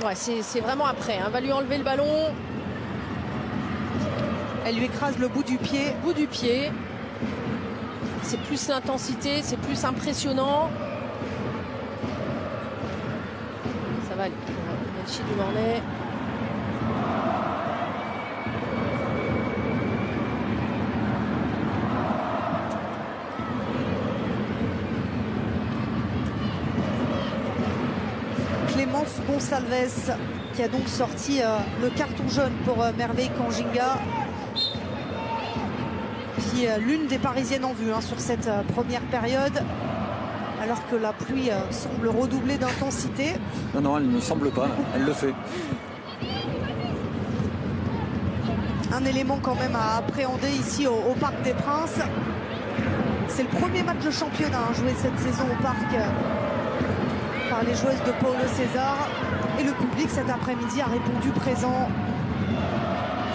Ouais, c'est vraiment après. Elle va lui enlever le ballon. Elle lui écrase le bout du pied. Bout du pied. C'est plus l'intensité, c'est plus impressionnant. Ça va aller. Melchi du Mornay. Clémence Gonçalves qui a donc sorti le carton jaune pour Merveille Kanginga, qui est l'une des Parisiennes en vue sur cette première période, alors que la pluie semble redoubler d'intensité. Non, elle ne semble pas, elle le fait. Un élément quand même à appréhender ici au Parc des Princes. C'est le premier match de championnat joué cette saison au Parc par les joueuses de Paulo César, et le public cet après-midi a répondu présent.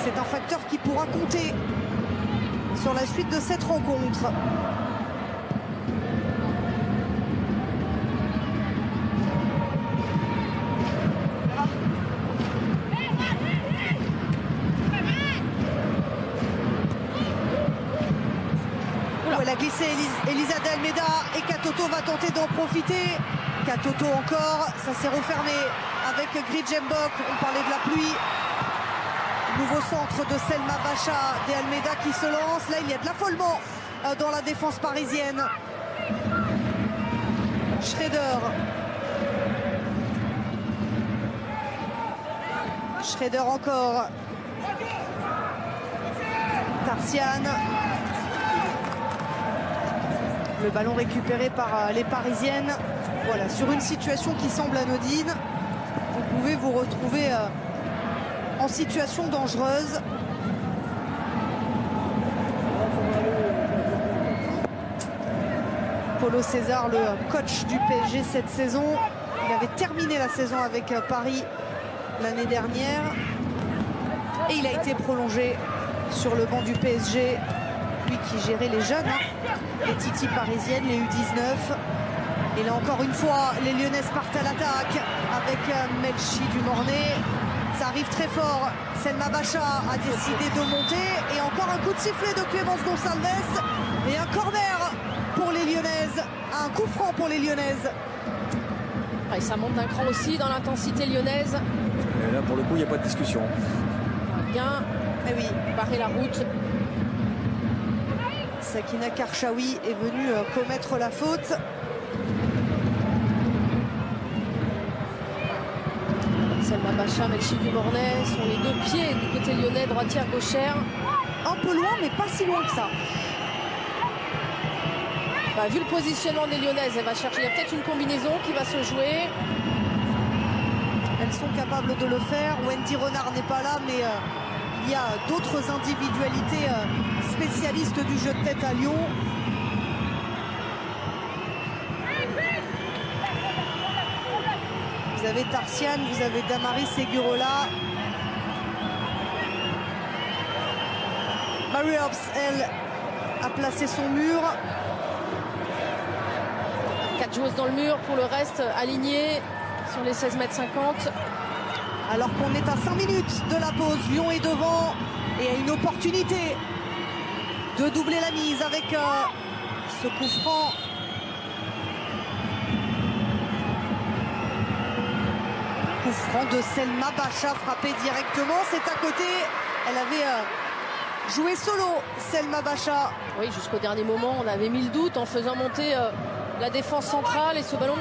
C'est un facteur qui pourra compter sur la suite de cette rencontre. Elle a glissé Elisa de Almeida et Katoto va tenter d'en profiter. Katoto encore, ça s'est refermé avec Gridjembok. On parlait de la pluie. Nouveau centre de Selma Bacha de Almeida qui se lance. Là, il y a de l'affolement dans la défense parisienne. Schrader encore. Tarsiane. Le ballon récupéré par les Parisiennes. Voilà, sur une situation qui semble anodine, vous pouvez vous retrouver en situation dangereuse. Paulo César, le coach du PSG cette saison, il avait terminé la saison avec Paris l'année dernière et il a été prolongé sur le banc du PSG, lui qui gérait les jeunes, les Titi parisiennes, les U19. Et là encore une fois, les Lyonnaises partent à l'attaque avec Melchi du Mornay. Ça arrive très fort. Selma Bacha a décidé de monter. Et encore un coup de sifflet de Clémence Gonçalves. Et un corner pour les Lyonnaises. Un coup franc pour les Lyonnaises. Et ça monte d'un cran aussi dans l'intensité lyonnaise. Et là, pour le coup, il n'y a pas de discussion. Bien barrer la route. Sakina Karchaoui est venue commettre la faute. Selma Bacha, Melchi du Mornay sont les deux pieds du côté lyonnais, droitière, gauchère. Un peu loin, mais pas si loin que ça. Vu le positionnement des Lyonnaises, elle va chercher. Il y a peut-être une combinaison qui va se jouer. Elles sont capables de le faire. Wendy Renard n'est pas là, mais il y a d'autres individualités spécialistes du jeu de tête à Lyon. Vous avez Tarsiane, vous avez Damaris Segurola. Mary Hobbs, elle, a placé son mur. 4 joueuses dans le mur, pour le reste alignées sur les 16,50 m. Alors qu'on est à 5 minutes de la pause, Lyon est devant Et a une opportunité de doubler la mise avec ce coup franc. Coup franc de Selma Bacha, frappé directement. C'est à côté. Elle avait joué solo, Selma Bacha. Oui, jusqu'au dernier moment, on avait mis le doute en faisant monter la défense centrale. Et ce ballon,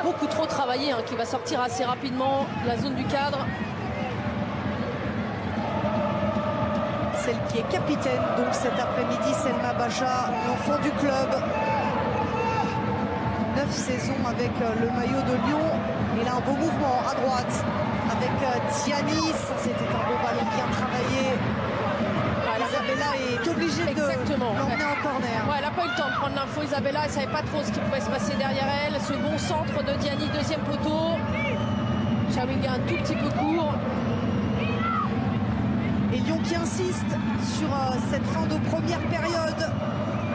beaucoup trop travaillé, hein, qui va sortir assez rapidement de la zone du cadre. Celle qui est capitaine donc cet après-midi, Selma Bacha, l'enfant du club. 9 saisons avec le maillot de Lyon. Il a un beau mouvement à droite avec Tianis. C'était un beau ballon bien travaillé. Isabella est obligée de l'emmener en corner. Ouais, elle n'a pas eu le temps de prendre l'info, Isabella. Elle ne savait pas trop ce qui pouvait se passer derrière elle. Ce bon centre de Diani, deuxième poteau. Chawinga un tout petit peu court. Et Lyon qui insiste sur cette fin de première période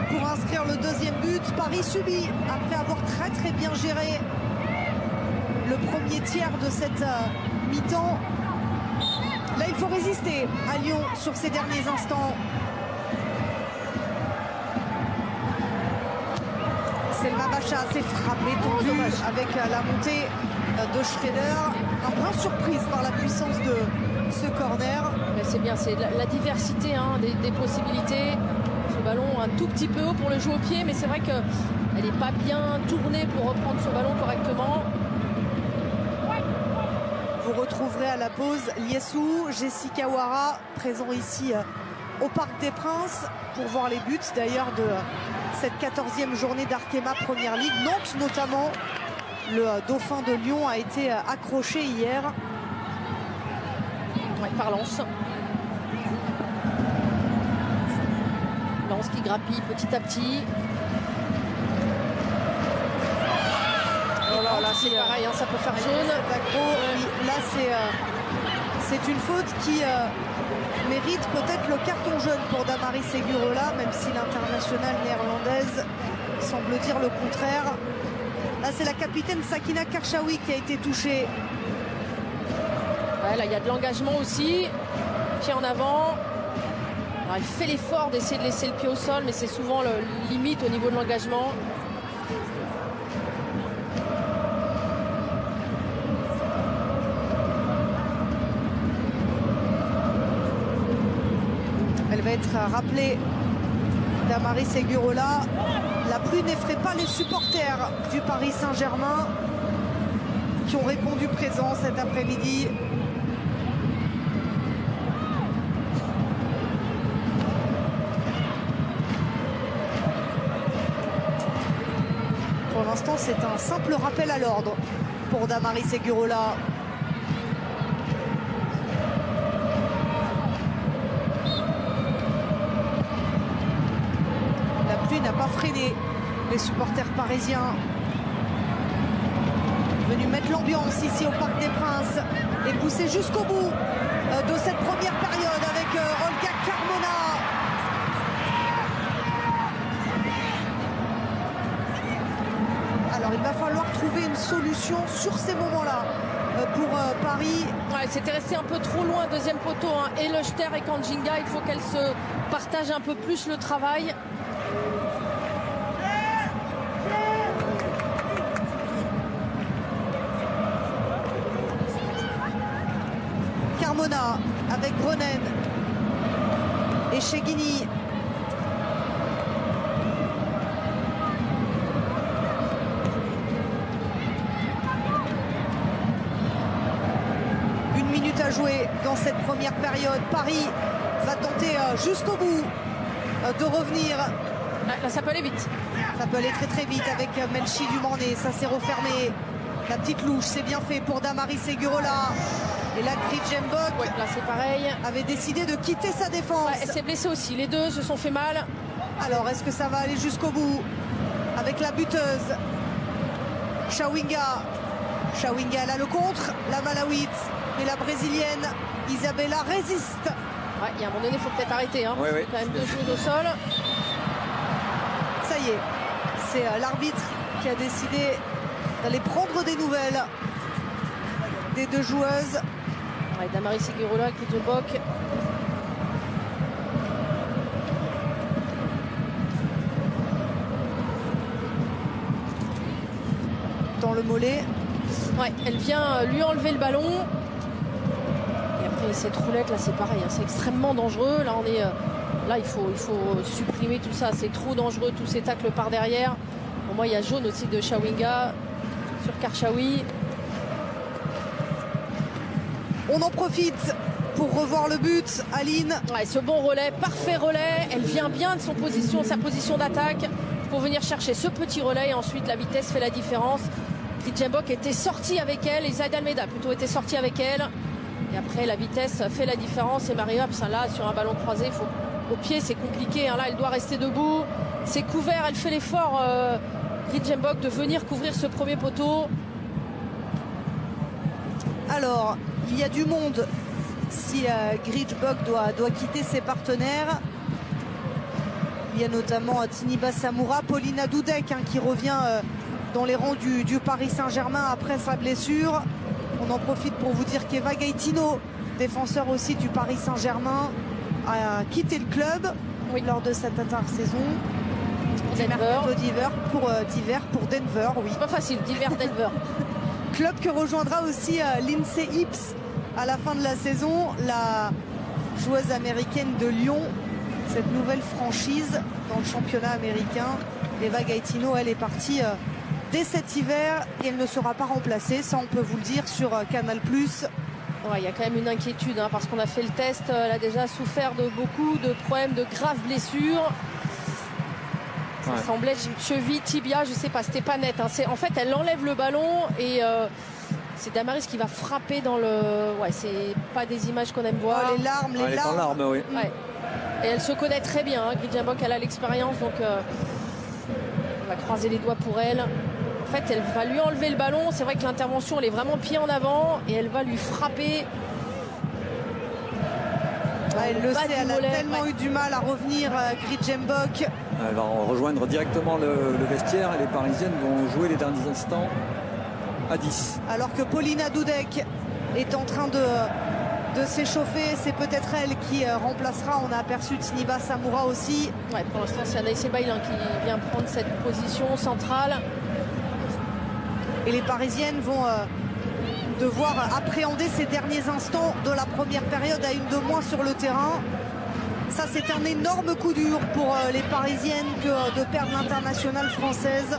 pour inscrire le deuxième but. Paris subit après avoir très bien géré le premier tiers de cette mi-temps. Là, il faut résister à Lyon sur ces derniers instants. Selma Bacha s'est frappée tendue avec la montée de Schrader. Un brin surprise par la puissance de ce corner. C'est bien, c'est la diversité hein, des possibilités. Ce ballon un tout petit peu haut pour le jouer au pied, mais c'est vrai qu'elle n'est pas bien tournée pour reprendre ce ballon correctement. Vous retrouverez à la pause Liessou, Jessica Ouara, présents ici au Parc des Princes pour voir les buts d'ailleurs de cette 14e journée d'Arkema Première Ligue. Nantes notamment, le dauphin de Lyon a été accroché hier. Ouais, par Lens. Lens qui grappille petit à petit. Oh là, c'est pareil, hein, ça peut faire jaune. Oui, là, c'est une faute qui mérite peut-être le carton jaune pour Damaris Segurola, même si l'internationale néerlandaise semble dire le contraire. Là, c'est la capitaine Sakina Karchaoui qui a été touchée. Ouais, là, il y a de l'engagement aussi. Pied en avant. Alors, elle fait l'effort d'essayer de laisser le pied au sol, mais c'est souvent le limite au niveau de l'engagement. Elle va être rappelée, Damaris Segurola. La pluie n'effraie pas les supporters du Paris Saint-Germain qui ont répondu présent cet après-midi. Pour l'instant, c'est un simple rappel à l'ordre pour Damaris Segurola. N'a pas freiné les supporters parisiens venus mettre l'ambiance ici au Parc des Princes et pousser jusqu'au bout de cette première période avec Olga Carmona. Alors il va falloir trouver une solution sur ces moments-là pour Paris. Ouais, c'était resté un peu trop loin, deuxième poteau, hein. Et Lechter et Kanjinga, il faut qu'elles se partagent un peu plus le travail. Carmona avec Gronen et Cheghini. Une minute à jouer dans cette première période. Paris va tenter jusqu'au bout de revenir. Là, ça peut aller vite. Ça peut aller très vite avec Melchi Dumornay. Ça s'est refermé. La petite louche, c'est bien fait pour Damaris Segurola. Et là, Kridjenbok, ouais, là c'est pareil, avait décidé de quitter sa défense. Ouais, elle s'est blessée aussi, les deux se sont fait mal. Alors, est-ce que ça va aller jusqu'au bout avec la buteuse Chawinga, elle a le contre, la Malawite, et la brésilienne Isabella résiste. Ouais, il y a un moment donné, il faut peut-être arrêter. Hein. Ouais. Quand même deux joueuses au sol. Ça y est, c'est l'arbitre qui a décidé d'aller prendre des nouvelles des deux joueuses. Ouais, Damaris Segurola, Kridjenbok. dans le mollet. Ouais, elle vient lui enlever le ballon. Et après cette roulette là, c'est pareil, hein, c'est extrêmement dangereux. Là on est là il faut supprimer tout ça, c'est trop dangereux, tous ces tacles par derrière. Pour moi il y a jaune aussi de Chawinga sur Karchaoui. On en profite pour revoir le but, Aline. Ouais, ce bon relais, parfait relais. Elle vient bien de sa position d'attaque pour venir chercher ce petit relais. Et ensuite, la vitesse fait la différence. Gridjenbok était sorti avec elle. Et Zaid Almeida plutôt était sorti avec elle. Et après, la vitesse fait la différence. Et Marie Herbst, là, sur un ballon croisé, au pied, c'est compliqué. Hein. Là, elle doit rester debout. C'est couvert. Elle fait l'effort, Gridjenbok, de venir couvrir ce premier poteau. Alors, il y a du monde si Gridjenbok doit quitter ses partenaires. Il y a notamment Tiniba Samoura, Paulina Dudek qui revient dans les rangs du Paris Saint-Germain après sa blessure. On en profite pour vous dire qu'Eva Gaetino, défenseur aussi du Paris Saint-Germain, a quitté le club lors de cette intersaison. D'hiver pour Denver, oui. C'est pas facile, d'hiver Denver. Club que rejoindra aussi Lindsay Ipps à la fin de la saison, la joueuse américaine de Lyon, cette nouvelle franchise dans le championnat américain. Eva Gaetino, elle est partie dès cet hiver et elle ne sera pas remplacée, ça on peut vous le dire sur Canal+. Ouais, il y a quand même une inquiétude hein, parce qu'on a fait le test, elle a déjà souffert de beaucoup de problèmes, de graves blessures. Ça semblait cheville, tibia, je sais pas, c'était pas net. Hein. En fait, elle enlève le ballon et c'est Damaris qui va frapper dans le. Ouais, c'est pas des images qu'on aime voir. Oh, les larmes, les larmes. Oui. Ouais. Et elle se connaît très bien. Hein. Gridjenbok, elle a l'expérience, donc on va croiser les doigts pour elle. En fait, elle va lui enlever le ballon. C'est vrai que l'intervention, elle est vraiment pied en avant et elle va lui frapper. Elle le sait, elle a tellement eu du mal à revenir, Gridjenbok. Elle va rejoindre directement le vestiaire et les Parisiennes vont jouer les derniers instants à 10. Alors que Paulina Dudek est en train de s'échauffer, c'est peut-être elle qui remplacera. On a aperçu Tiniba Samoura aussi. Ouais, pour l'instant, c'est Anaïs Ebaïlin qui vient prendre cette position centrale. Et les Parisiennes vont devoir appréhender ces derniers instants de la première période à une de moins sur le terrain. Ça, c'est un énorme coup dur pour les Parisiennes que de perdre l'internationale française.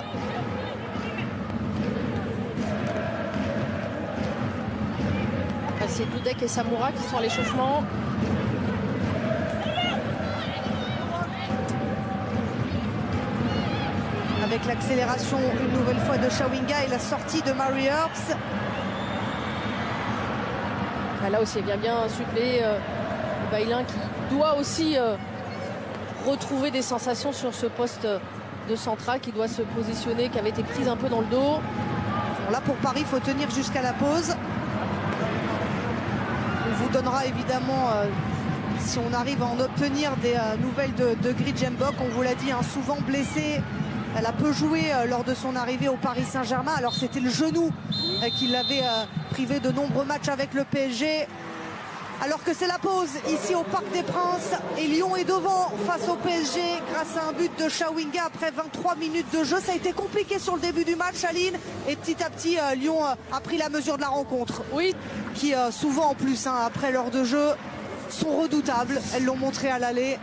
C'est Dudek et Samoura qui sont à l'échauffement. Avec l'accélération une nouvelle fois de Chawinga et la sortie de Marie Herbst. Là aussi, elle vient bien suppléer Bailin qui doit aussi retrouver des sensations sur ce poste de central, qui doit se positionner, qui avait été prise un peu dans le dos. Bon, là pour Paris, il faut tenir jusqu'à la pause. On vous donnera évidemment, si on arrive à en obtenir des nouvelles de Gridjenbok. On vous l'a dit, hein, souvent blessée. Elle a peu joué lors de son arrivée au Paris Saint-Germain. Alors c'était le genou qui l'avait privé de nombreux matchs avec le PSG. Alors que c'est la pause ici au Parc des Princes. Et Lyon est devant face au PSG grâce à un but de Chawinga après 23 minutes de jeu. Ça a été compliqué sur le début du match, Aline. Et petit à petit, Lyon a pris la mesure de la rencontre. Oui. Qui souvent en plus, hein, après l'heure de jeu, sont redoutables. Elles l'ont montré à l'aller.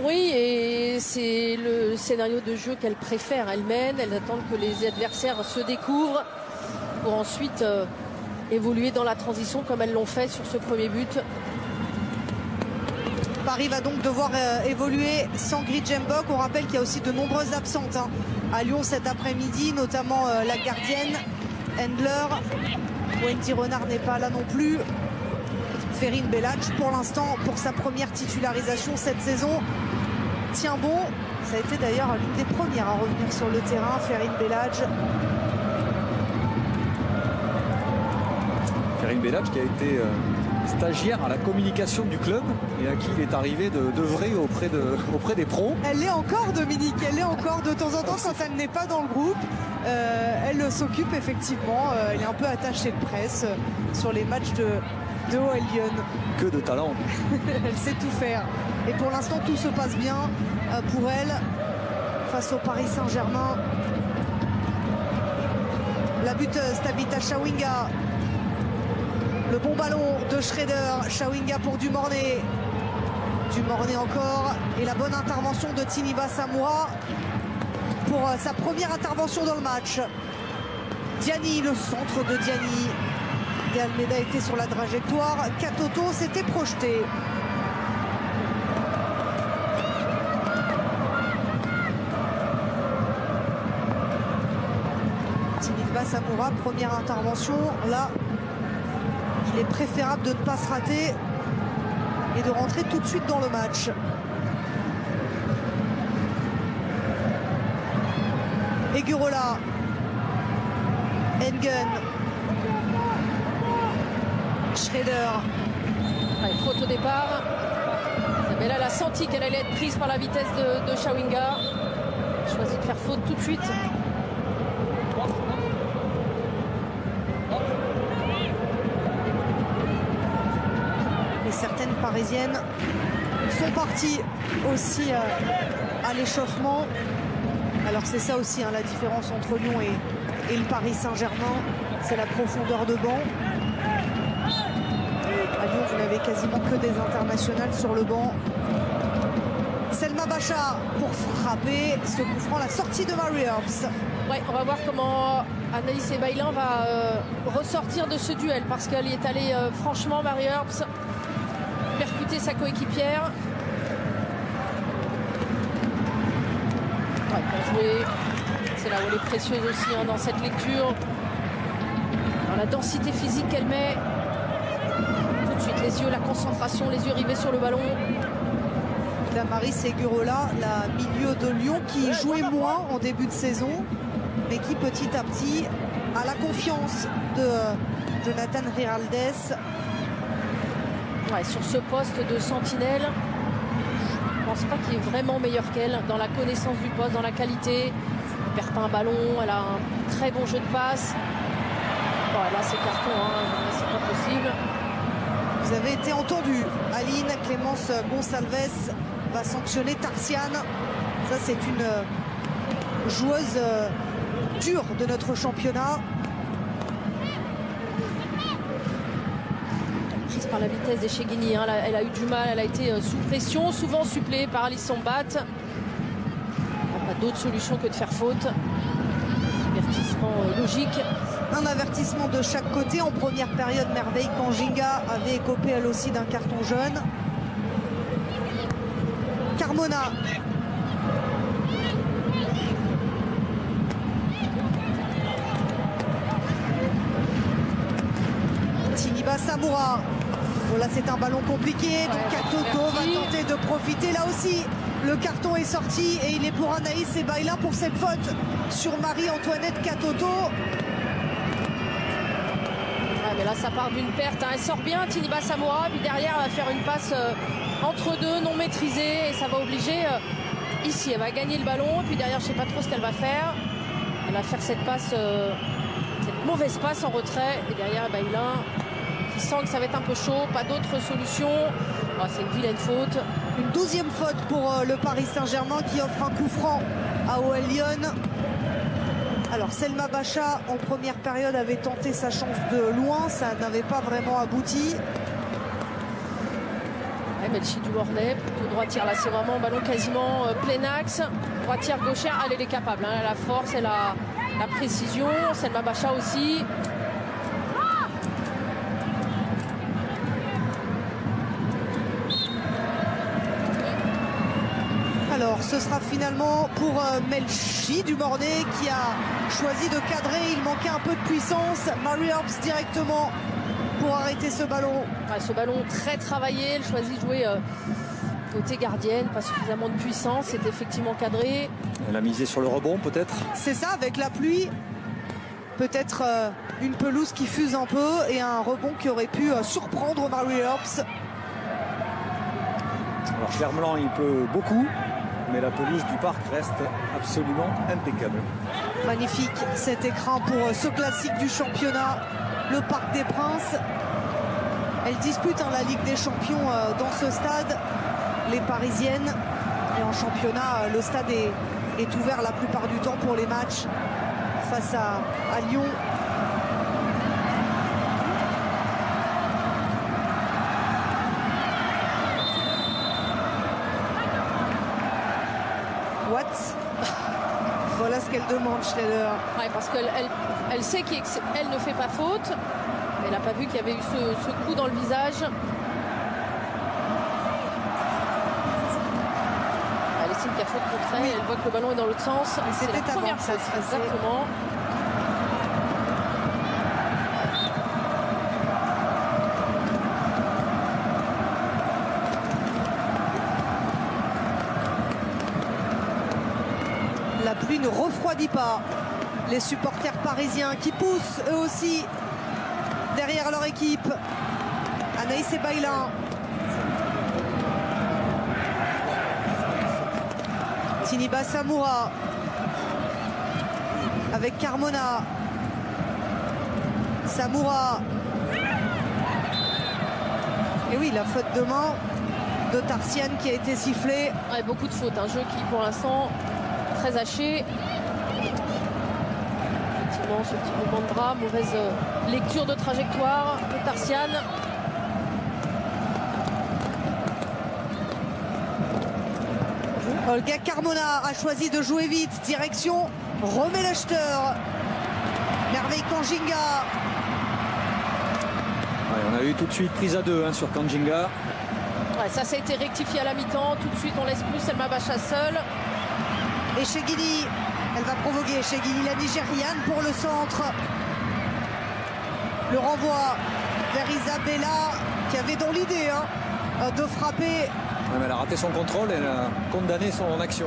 Oui, et c'est le scénario de jeu qu'elle préfère. Elle mène, elle attend que les adversaires se découvrent pour ensuite évoluer dans la transition comme elles l'ont fait sur ce premier but. Paris va donc devoir évoluer sans Gridjenbok. On rappelle qu'il y a aussi de nombreuses absentes hein, à Lyon cet après-midi, notamment la gardienne Endler. Wendy Renard n'est pas là non plus. Ferine Bellage, pour l'instant, pour sa première titularisation cette saison, tient bon. Ça a été d'ailleurs l'une des premières à revenir sur le terrain, Ferine Bellage. Ferine Bellage qui a été stagiaire à la communication du club et à qui il est arrivé d'œuvrer auprès des pros. Elle l'est encore, Dominique, elle l'est encore de temps en temps quand elle n'est pas dans le groupe. Elle s'occupe effectivement, elle est un peu attachée de presse sur les matchs de OL Lyon. Que de talent. Elle sait tout faire. Et pour l'instant, tout se passe bien pour elle face au Paris Saint-Germain. la buteuse Tabitha Chawinga. Le bon ballon de Schrader, Chawinga pour Dumornay. Dumornay encore, et la bonne intervention de Tiniba Samoura pour sa première intervention dans le match. Diani, le centre de Diani. De Almeida était sur la trajectoire, Katoto s'était projeté. Tiniba Samoura, première intervention, là il est préférable de ne pas se rater et de rentrer tout de suite dans le match. Egurola, Engen, Schrader. Ouais, faute au départ. Isabella, elle a senti qu'elle allait être prise par la vitesse de Chawinga. Choisit de faire faute tout de suite. Et certaines parisiennes sont parties aussi à l'échauffement. Alors c'est ça aussi hein, la différence entre Lyon et le Paris Saint-Germain, c'est la profondeur de banc. À Lyon, vous n'avez quasiment que des internationales sur le banc. Selma Bacha pour frapper ce coup franc, la sortie de Mary Earps. Ouais, on va voir comment Anaïs Ebaïlin va ressortir de ce duel parce qu'elle y est allée franchement, Mary Earps, percuter sa coéquipière. Ouais, bien joué. C'est là où elle est précieuse aussi hein, dans cette lecture. Dans la densité physique qu'elle met. Tout de suite, les yeux, la concentration, les yeux rivés sur le ballon. Damaris Egurola, la milieu de Lyon qui jouait moins en début de saison, mais qui petit à petit a la confiance de Jonathan Giraldes. Ouais, sur ce poste de sentinelle, je pense pas qu'il est vraiment meilleur qu'elle dans la connaissance du poste, dans la qualité. Elle perd pas un ballon, elle a un très bon jeu de passe. Bon, là c'est carton, hein, c'est pas possible. Vous avez été entendu, Aline, Clémence Gonçalves va sanctionner Tarsiane. Ça c'est une joueuse dure de notre championnat. Prise par la vitesse des Cheghini, hein, elle a eu du mal, elle a été sous pression, souvent supplée par Alice Sombat. Pas d'autre solution que de faire faute. Avertissement logique. Un avertissement de chaque côté. En première période, Merveille Kanjinga avait écopé elle aussi d'un carton jaune. Carmona. Tiniba Samoura. Bon, là c'est un ballon compliqué, donc Katoto va tenter de profiter. Là aussi, le carton est sorti et il est pour Anaïs Ebaïlin pour cette faute sur Marie-Antoinette Katoto. Mais là ça part d'une perte, hein. Elle sort bien Tiniba Samoura, puis derrière elle va faire une passe entre deux non maîtrisée et ça va obliger ici, elle va gagner le ballon et puis derrière je sais pas trop ce qu'elle va faire. Elle va faire cette passe, cette mauvaise passe en retrait et derrière Baïlin qui sent que ça va être un peu chaud, pas d'autre solution. Oh, c'est une vilaine faute. Une 12e faute pour le Paris Saint-Germain qui offre un coup franc à OL Lyon. Alors Selma Bacha en première période avait tenté sa chance de loin, ça n'avait pas vraiment abouti. Ouais, Melchi Dumornay, plutôt droitière, là c'est vraiment un ballon quasiment plein axe. Droitière, gauchère, elle est capable, hein. Elle a la force, elle a la précision. Selma Bacha aussi. Alors ce sera finalement pour Melchi Dumornay qui a choisi de cadrer, il manquait un peu de puissance. Mary Earps directement pour arrêter ce ballon. Ouais, ce ballon très travaillé, elle choisit de jouer côté gardienne, pas suffisamment de puissance, c'est effectivement cadré. Elle a misé sur le rebond peut-être. C'est ça, avec la pluie, peut-être une pelouse qui fuse un peu et un rebond qui aurait pu surprendre Mary Earps. Alors Clermont il peut beaucoup, mais la pelouse du parc reste absolument impeccable. Magnifique cet écran pour ce classique du championnat, le Parc des Princes. Elle dispute la Ligue des Champions dans ce stade, les Parisiennes. Et en championnat, le stade est ouvert la plupart du temps pour les matchs face à Lyon. qu'elle demande, Schrader. Ouais, parce qu'elle sait qu'elle ne fait pas faute. Elle n'a pas vu qu'il y avait eu ce coup dans le visage. Elle estime qu'il y a faute contre elle. Oui. Elle voit que le ballon est dans l'autre sens. C'est la première faute. Exactement. La pluie ne refroidit pas les supporters parisiens qui poussent eux aussi derrière leur équipe. Anaïs et Bailin. Tiniba Samoura avec Carmona. Samoura. Et oui, la faute de main de Tarsiane qui a été sifflée. Ouais, beaucoup de fautes. Un jeu qui pour l'instant très haché. Effectivement, ce petit mouvement de bras, mauvaise lecture de trajectoire de Tarsiane. Olga Carmona a choisi de jouer vite. Direction Romme-Lechter. Merveille Kanjinga. Ouais, on a eu tout de suite prise à 2 sur Kanjinga. Ouais, ça a été rectifié à la mi-temps. Tout de suite, on laisse plus Selma Bacha seule. Et Chegini, elle va provoquer Chegini, la Nigériane, pour le centre. Le renvoi vers Isabella, qui avait dans l'idée de frapper. Ouais, mais elle a raté son contrôle, elle a condamné son action.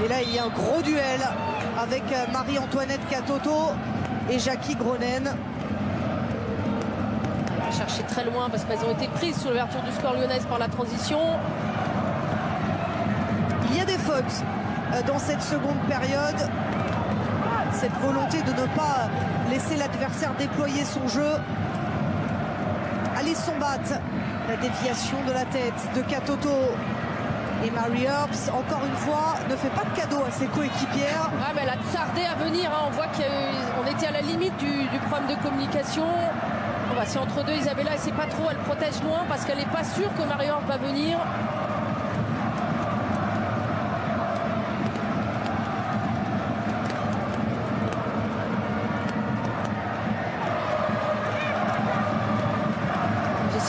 Et là, il y a un gros duel avec Marie-Antoinette Katoto et Jackie Gronen. Elle va chercher très loin parce qu'elles ont été prises sur l'ouverture du score lyonnaise par la transition. Il y a des fautes dans cette seconde période. Cette volonté de ne pas laisser l'adversaire déployer son jeu. Alice Sombat, la déviation de la tête de Katoto. Et Mary Earps, encore une fois, ne fait pas de cadeau à ses coéquipières. Ah, mais elle a tardé à venir. On voit qu'on était à la limite du problème de communication. C'est entre deux. Isabella, elle ne sait pas trop. Elle protège loin parce qu'elle n'est pas sûre que Mary Earps va venir.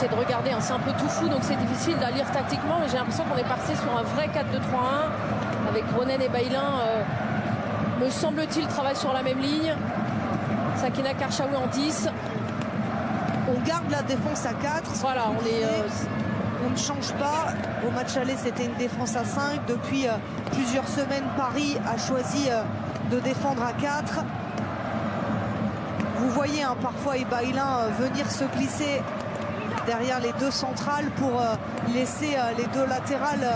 De regarder, c'est un peu tout fou, donc c'est difficile à lire tactiquement, mais j'ai l'impression qu'on est parti sur un vrai 4-2-3-1 avec Gronen et Bailin, me semble-t-il, travaillent sur la même ligne. Sakina Karchaoui en 10. On garde la défense à 4. Voilà, on ne change pas. Au match aller, c'était une défense à 5. Depuis plusieurs semaines, Paris a choisi de défendre à 4. Vous voyez parfois Bailin venir se glisser derrière les deux centrales pour laisser les deux latérales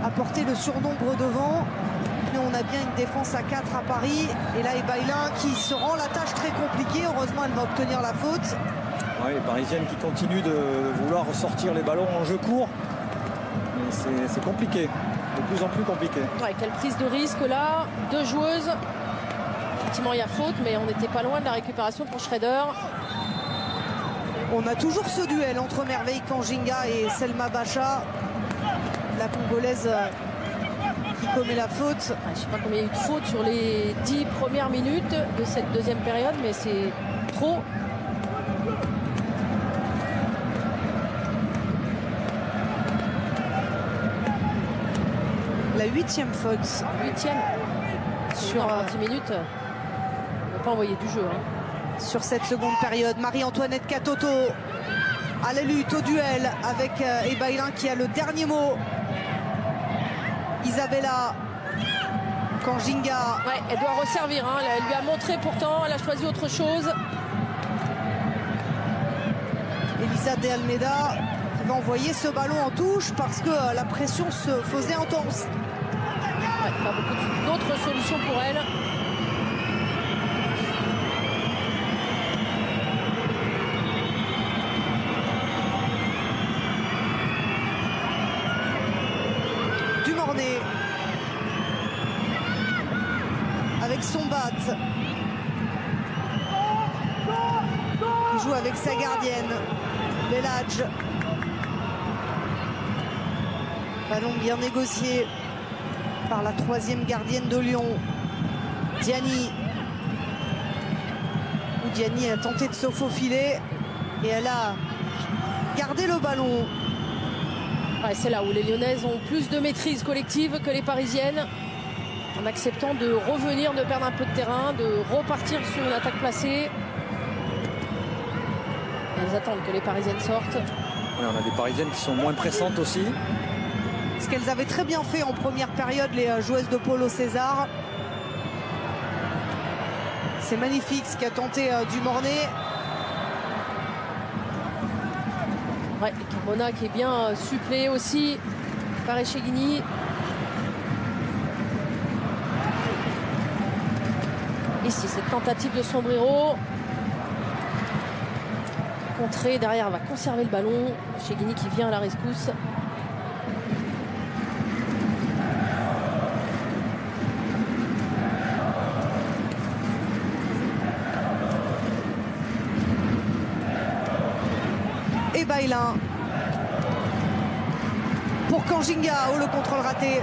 apporter le surnombre devant. Puis on a bien une défense à 4 à Paris. Et là, Bailin qui se rend la tâche très compliquée. Heureusement, elle va obtenir la faute. Ouais, les Parisiennes qui continuent de vouloir ressortir les ballons en jeu court. Mais c'est compliqué, de plus en plus compliqué. Ouais, quelle prise de risque là. Deux joueuses. Effectivement, il y a faute, mais on n'était pas loin de la récupération pour Schrader. On a toujours ce duel entre Merveille Kanjinga et Selma Bacha, la Congolaise qui commet la faute. Je ne sais pas combien il y a eu de fautes sur les 10 premières minutes de cette deuxième période, mais c'est trop. La 8e faute. 8e sur 10 minutes. On ne peut pas envoyer du jeu. Sur cette seconde période, Marie-Antoinette Katoto à la lutte, au duel avec Bailin qui a le dernier mot. Isabella Kanjinga. Ouais, elle doit resservir. Elle lui a montré pourtant, elle a choisi autre chose. Elisa De Almeida qui va envoyer ce ballon en touche parce que la pression se faisait intense. Ouais, pas beaucoup d'autres solutions pour elle. Avec Sombat qui joue avec sa gardienne Beladj. Ballon bien négocié par la troisième gardienne de Lyon, Diani. Diani a tenté de se faufiler et elle a gardé le ballon. Ouais, c'est là où les Lyonnaises ont plus de maîtrise collective que les Parisiennes, en acceptant de revenir, de perdre un peu de terrain, de repartir sur une attaque placée. Elles attendent que les Parisiennes sortent. Ouais, on a des Parisiennes qui sont moins pressantes aussi. Ce qu'elles avaient très bien fait en première période, les joueuses de Paulo César. C'est magnifique ce qu'a tenté Dumornay. Ouais, Carmona qui est bien suppléé aussi par Echegini. Ici, cette tentative de Sombrero. Contrée, derrière, va conserver le ballon. Echegini qui vient à la rescousse. Et Bailin pour Kanjinga. Oh, le contrôle raté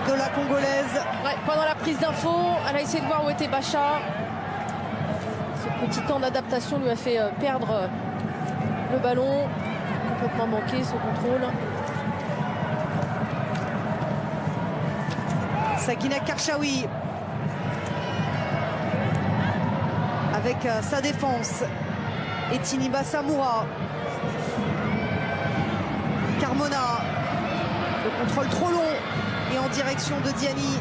de la Congolaise. Ouais, pendant la prise d'info, elle a essayé de voir où était Bacha. Ce petit temps d'adaptation lui a fait perdre le ballon. Complètement manqué ce contrôle. Sakina Karchaoui avec sa défense. Et Tiniba Samoura. Carmona, le contrôle trop long et en direction de Diani.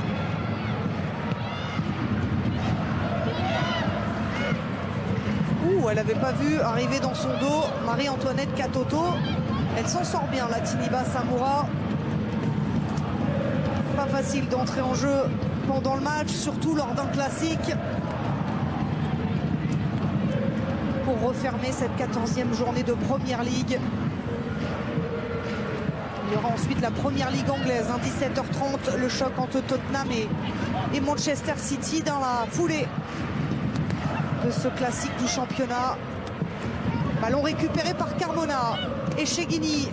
Ouh, elle n'avait pas vu arriver dans son dos Marie-Antoinette Katoto. Elle s'en sort bien, la Tiniba Samoura. Pas facile d'entrer en jeu pendant le match, surtout lors d'un classique. Pour refermer cette 14e journée de Première Ligue. Il y aura ensuite la Première Ligue anglaise, 17h30, le choc entre Tottenham et Manchester City dans la foulée de ce classique du championnat. Ballon récupéré par Carmona et Echegini.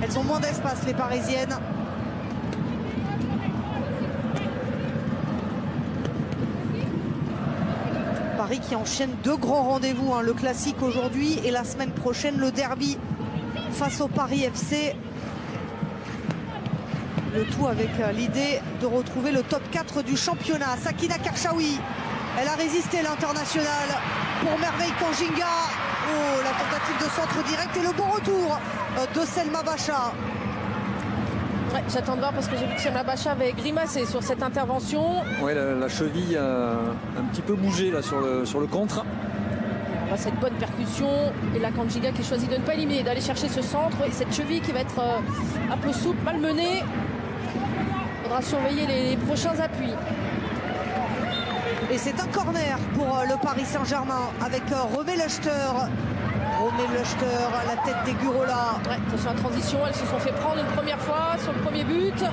Elles ont moins d'espace, les Parisiennes. Paris qui enchaîne deux grands rendez-vous, hein, le classique aujourd'hui et la semaine prochaine le derby face au Paris FC. Le tout avec l'idée de retrouver le top 4 du championnat. Sakina Karchaoui, elle a résisté, l'international, pour Merveille Kanjinga. Oh, la tentative de centre direct et le bon retour de Selma Bacha. Ouais, j'attends de voir parce que j'ai vu que Selma Bacha avait grimacé sur cette intervention. Ouais, la cheville a un petit peu bougé là sur le contre. On voit cette bonne percussion et la Kanjinga qui choisit de ne pas éliminer, d'aller chercher ce centre. Et cette cheville qui va être un peu souple, malmenée. Il faudra surveiller les prochains appuis. Et c'est un corner pour le Paris Saint-Germain avec Romé Lechter. Romé Lechter à la tête des Gurola. Ouais, attention à la transition, elles se sont fait prendre une première fois sur le premier but.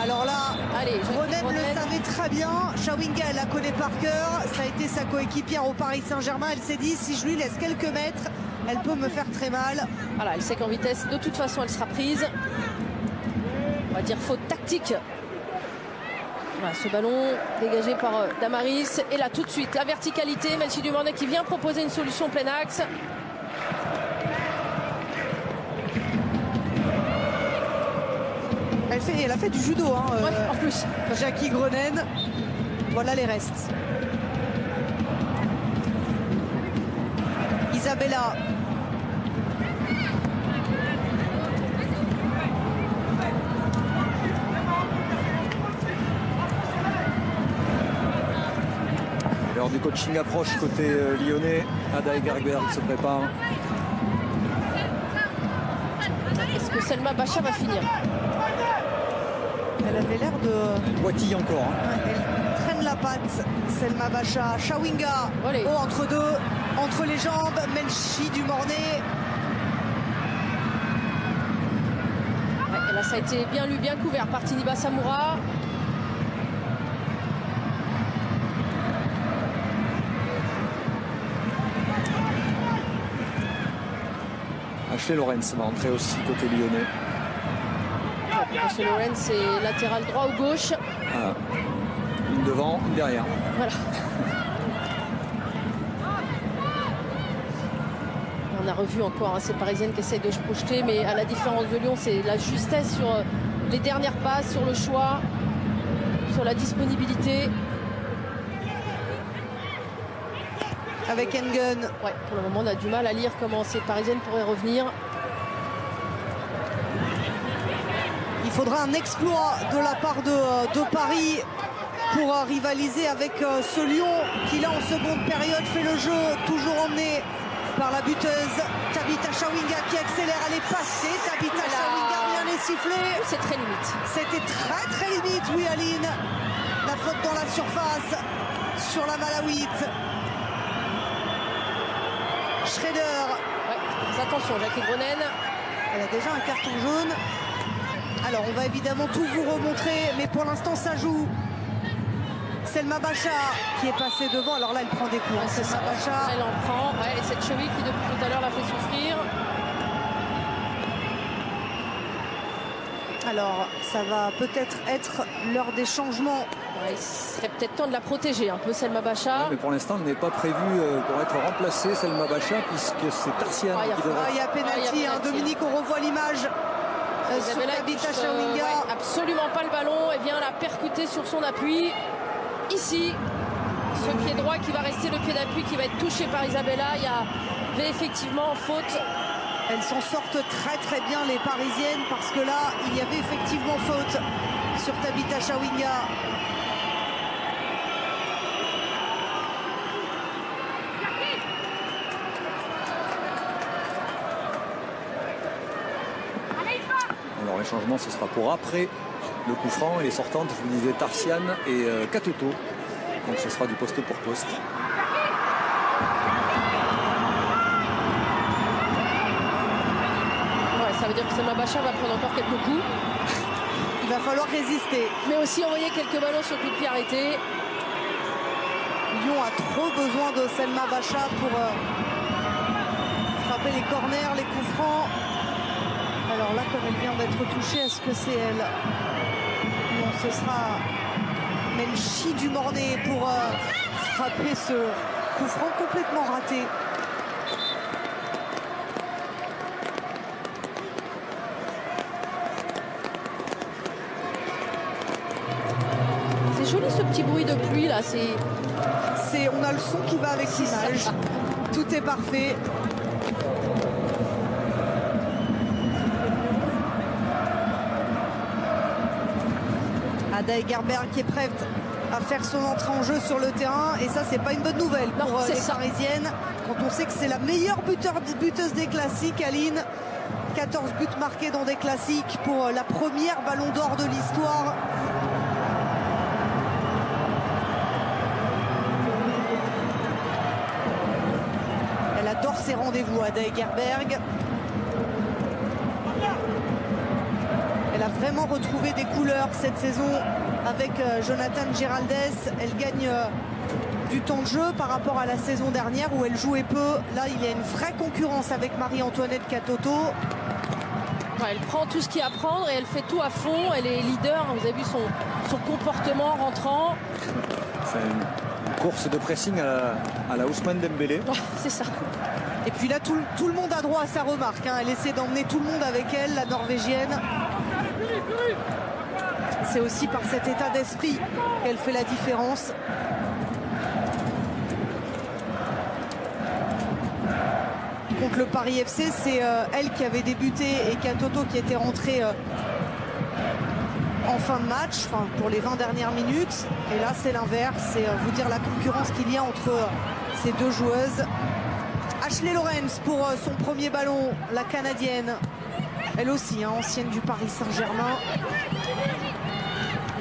Alors là, allez, Ronen le savait très bien. Chawinga, elle la connaît par cœur. Ça a été sa coéquipière au Paris Saint-Germain. Elle s'est dit, si je lui laisse quelques mètres, elle peut me faire très mal. Voilà, elle sait qu'en vitesse, de toute façon, elle sera prise. On va dire faute tactique. Voilà, ce ballon dégagé par Damaris. Et là, tout de suite, la verticalité. Melchi Dumornay qui vient proposer une solution plein axe. Elle a fait du judo, hein, ouais, en plus. Jackie Groenen. Voilà les restes. Isabella. Alors du coaching approche côté lyonnais. Ada Egerberg se prépare. Est-ce que Selma Bacha va finir? Elle avait l'air de... Boitille encore. Hein. Elle traîne la patte, Selma Bacha. Chawinga, oh, entre deux, entre les jambes, Melchi Dumornay. Ouais, là, ça a été bien lu, bien couvert par Tiniba Samoura. Ashley Lorenz va entrer aussi côté lyonnais. Ashley Lorenz, c'est latéral droit ou gauche. Voilà. Une devant, une derrière. Voilà. On a revu encore ces Parisiennes qui essayent de se projeter, mais à la différence de Lyon, c'est la justesse sur les dernières passes, sur le choix, sur la disponibilité. Avec Engen. Ouais, pour le moment, on a du mal à lire comment ces Parisiennes pourraient revenir. Il faudra un exploit de la part de Paris pour rivaliser avec ce Lyon qui, là, en seconde période, fait le jeu, toujours emmené par la buteuse Tabitha Chawinga qui accélère. Elle est passée. Tabitha Chawinga, rien n'est sifflé. C'est très limite. C'était très limite, oui, Aline. La faute dans la surface sur la Malawite. Schrader. Ouais, attention, Jackie Groenen. Elle a déjà un carton jaune. Alors, on va évidemment tout vous remontrer, mais pour l'instant, ça joue. Selma Bacha qui est passée devant. Alors là, elle prend des coups. Ouais, Selma Bacha. Elle en prend. Ouais, et cette cheville qui, depuis tout à l'heure, la fait souffrir. Alors, ça va peut-être être l'heure des changements. Ouais, il serait peut-être temps de la protéger un peu, Selma Bacha. Ouais, mais pour l'instant, elle n'est pas prévue pour être remplacée, Selma Bacha, puisque c'est Tarsian qui devrait. Il y a pénalty. Dominique, on revoit l'image. Sur Tabitha Chawinga. Ouais, absolument pas le ballon. Elle vient la percuter sur son appui. Ici, ce pied droit qui va rester le pied d'appui qui va être touché par Isabella. Il y avait effectivement faute. Elles s'en sortent très bien, les Parisiennes, parce que là, il y avait effectivement faute sur Tabitha Chawinga. Alors les changements, ce sera pour après le coup franc. Et les sortantes, je vous disais, Tarsian et Katoto. Donc ce sera du poste pour poste. Ouais, ça veut dire que Selma Bacha va prendre encore quelques coups. Il va falloir résister. Mais aussi envoyer quelques ballons sur coup de pied arrêté. Lyon a trop besoin de Selma Bacha pour frapper les corners, les coups francs. Alors là, comme elle vient d'être touchée, est-ce que c'est elle? Non, ce sera Melchi Dumornay pour frapper ce coup franc complètement raté. C'est joli ce petit bruit de pluie là. On a le son qui va avec l'image. Tout est parfait. Ada Egerberg qui est prête à faire son entrée en jeu sur le terrain. Et ça, c'est pas une bonne nouvelle pour les Parisiennes. Quand on sait que c'est la meilleure buteuse des classiques, Aline. 14 buts marqués dans des classiques pour la première ballon d'or de l'histoire. Elle adore ses rendez-vous, Ada Egerberg. Elle a vraiment retrouvé des couleurs cette saison avec Jonathan Giraldez. Elle gagne du temps de jeu par rapport à la saison dernière où elle jouait peu. Là, il y a une vraie concurrence avec Marie-Antoinette Katoto. Ouais, elle prend tout ce qu'il y a à prendre et elle fait tout à fond. Elle est leader. Vous avez vu son comportement rentrant. C'est une course de pressing à la Ousmane Dembélé. Oh, c'est ça. Et puis là, tout le monde a droit à sa remarque. Elle essaie d'emmener tout le monde avec elle, la Norvégienne. C'est aussi par cet état d'esprit qu'elle fait la différence. Contre le Paris FC, c'est elle qui avait débuté et Katoto qui était rentrée en fin de match, pour les 20 dernières minutes. Et là, c'est l'inverse. C'est vous dire la concurrence qu'il y a entre ces deux joueuses. Ashley Lorenz pour son premier ballon, la Canadienne. Elle aussi, ancienne du Paris Saint-Germain.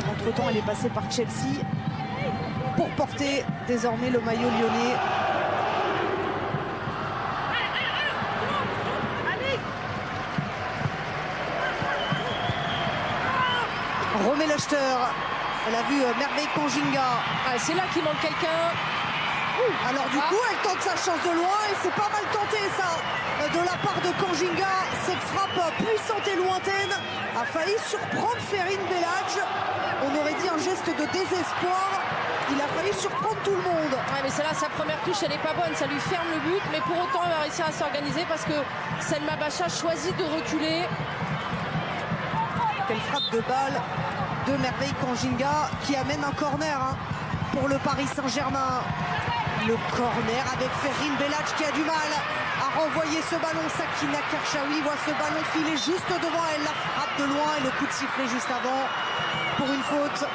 Entre-temps, elle est passée par Chelsea pour porter désormais le maillot lyonnais. Romé Lechter, elle a vu Merveille Kanjinga. Ah, c'est là qu'il manque quelqu'un. Alors du coup, elle tente sa chance de loin et c'est pas mal tenté ça de la part de Kanjinga. Cette frappe puissante et lointaine a failli surprendre Ferrin Belhadj. On aurait dit un geste de désespoir. Il a failli surprendre tout le monde. Ouais, mais c'est là, sa première touche, elle n'est pas bonne. Ça lui ferme le but, mais pour autant, elle va réussir à s'organiser parce que Selma Bacha choisit de reculer. Quelle frappe de balle de Merveille Kanjinga qui amène un corner pour le Paris Saint-Germain. Le corner avec Ferrin Belhadj qui a du mal à renvoyer ce ballon. Sakina Kershawi voit ce ballon filer juste devant elle. La frappe de loin et le coup de sifflet juste avant pour une faute.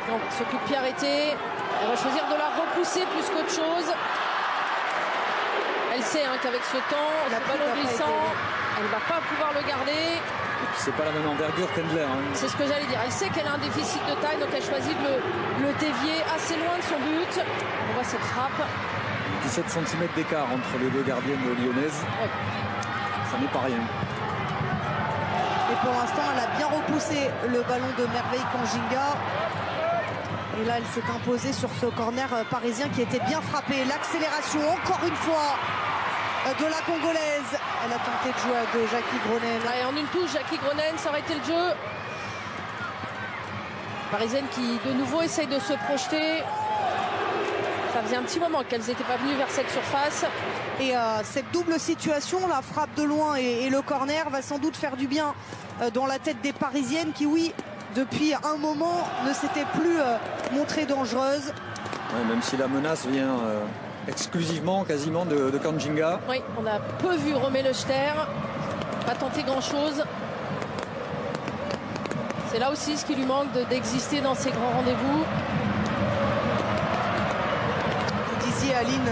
Donc, ce coup de pied arrêté. Elle va choisir de la repousser plus qu'autre chose. Elle sait qu'avec ce temps, le ballon glissant, elle ne va pas pouvoir le garder. C'est pas la même envergure qu'Endler. C'est ce que j'allais dire. Elle sait qu'elle a un déficit de taille, donc elle choisit de le dévier assez loin de son but. On voit cette frappe. 17 cm d'écart entre les deux gardiennes lyonnaises. Ouais. Ça n'est pas rien. Et pour l'instant, elle a bien repoussé le ballon de Merveille Kanjinga. Et là, elle s'est imposée sur ce corner parisien qui était bien frappé. L'accélération, encore une fois, de la Congolaise. Elle a tenté de jouer de Jackie Gronen. Allez, en une touche, Jackie Gronen, ça aurait été le jeu. Parisienne qui, de nouveau, essaye de se projeter. Ça faisait un petit moment qu'elles n'étaient pas venues vers cette surface. Et cette double situation, la frappe de loin et le corner, va sans doute faire du bien dans la tête des Parisiennes qui, oui, depuis un moment, ne s'étaient plus montrées dangereuses. Ouais, même si la menace vient exclusivement, quasiment, de Kanjinga. Oui, on a peu vu Romé Lechter. Pas tenté grand-chose. C'est là aussi ce qui lui manque d'exister dans ces grands rendez-vous. Vous disiez, Aline,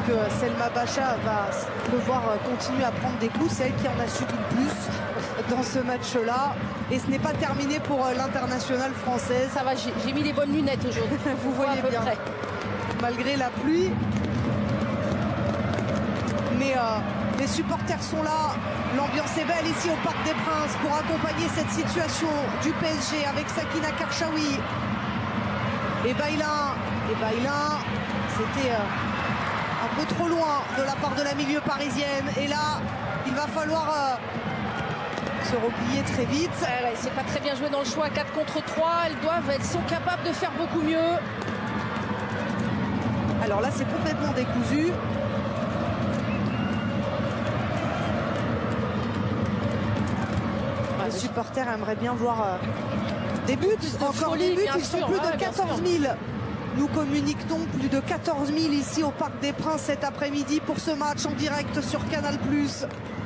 que Selma Bacha va devoir continuer à prendre des coups. C'est elle qui en a subi le plus dans ce match-là. Et ce n'est pas terminé pour l'internationale française. Ça va, j'ai mis les bonnes lunettes aujourd'hui. Vous voyez bien. Près. Malgré la pluie. Mais les supporters sont là. L'ambiance est belle ici au Parc des Princes pour accompagner cette situation du PSG avec Sakina Kershawi. Et Bailin, c'était un peu trop loin de la part de la milieu parisienne. Et là, il va falloir se replier très vite. Ouais, c'est pas très bien joué dans le choix. 4 contre 3. Elles sont capables de faire beaucoup mieux. Alors là, c'est complètement décousu. Les supporters aimeraient bien voir des buts, encore des buts. Ils sont plus de 14 000. Nous communiquons plus de 14 000 ici au Parc des Princes cet après-midi pour ce match en direct sur Canal+,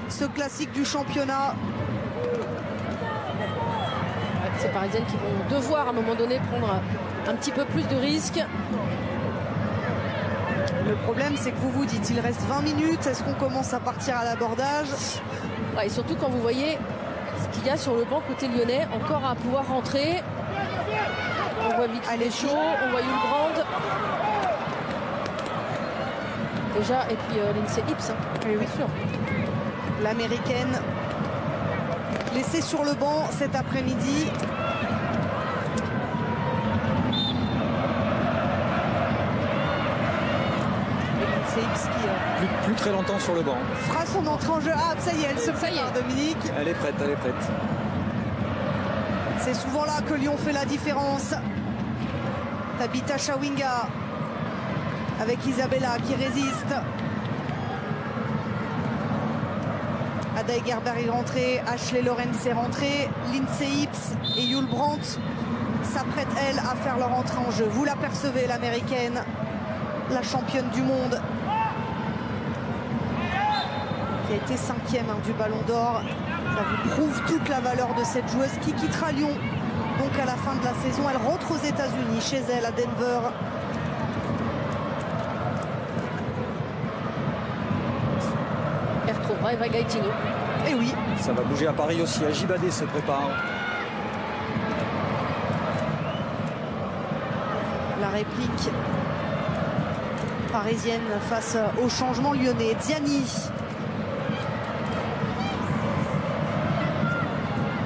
ce classique du championnat. Ces Parisiennes qui vont devoir à un moment donné prendre un petit peu plus de risques. Le problème, c'est que vous vous dites, il reste 20 minutes. Est-ce qu'on commence à partir à l'abordage? Ouais, et surtout quand vous voyez ce qu'il y a sur le banc côté lyonnais, encore à pouvoir rentrer. On voit Vicky Chaud, on voit Hulbrand. Déjà, et puis Lindsay Hips, oui, bien sûr. L'américaine laissée sur le banc cet après-midi. Lindsay Hips qui Plus très longtemps sur le banc. fera son entrée en jeu. Ah, ça y est, elle se prépare, Dominique. Elle est prête, elle est prête. C'est souvent là que Lyon fait la différence. Tabitha Chawinga avec Isabella qui résiste. Ada Egerberg est rentrée, Ashley Lorenz est rentrée, Lindsay Hips et Yul Brandt s'apprêtent, elles, à faire leur entrée en jeu. Vous l'apercevez, l'américaine, la championne du monde, qui a été 5e du Ballon d'Or. Ça vous prouve toute la valeur de cette joueuse qui quittera Lyon. Donc à la fin de la saison, elle rentre aux États-Unis, chez elle, à Denver. Elle retrouvera Eva Gaetino. Et oui. Ça va bouger à Paris aussi. Ajibadé se prépare. La réplique parisienne face au changement lyonnais. Diani.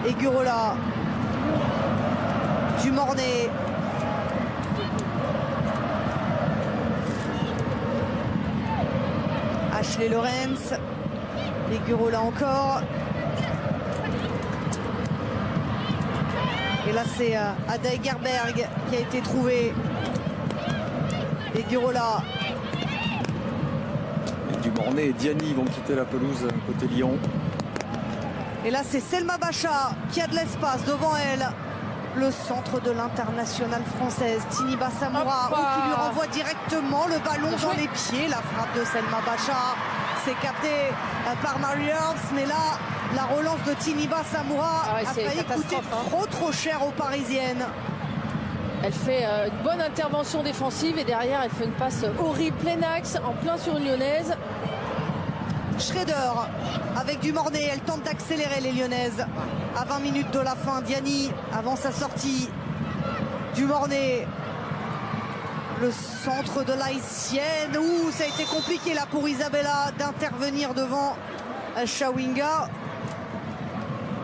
Egurola. Dumornay. Ashley Lorenz. Eguirola encore. Et là, c'est Ada Egerberg qui a été trouvé. Eguirola. Dumornay et Diani vont quitter la pelouse côté Lyon. Et là, c'est Selma Bacha qui a de l'espace devant elle. Le centre de l'internationale française, Tiniba Samoura, qui lui renvoie directement le ballon dans les pieds. La frappe de Selma Bacha, c'est capté par Mary Earps. Mais là, la relance de Tiniba Samoura a failli coûter trop cher aux Parisiennes. Elle fait une bonne intervention défensive et derrière, elle fait une passe horrible, plein axe, en plein sur une lyonnaise. Schrader avec Dumornay, elle tente d'accélérer les lyonnaises à 20 minutes de la fin. Diani avant sa sortie. Dumornay, le centre de l'haïtienne. Ça a été compliqué là pour Isabella d'intervenir devant Chawinga.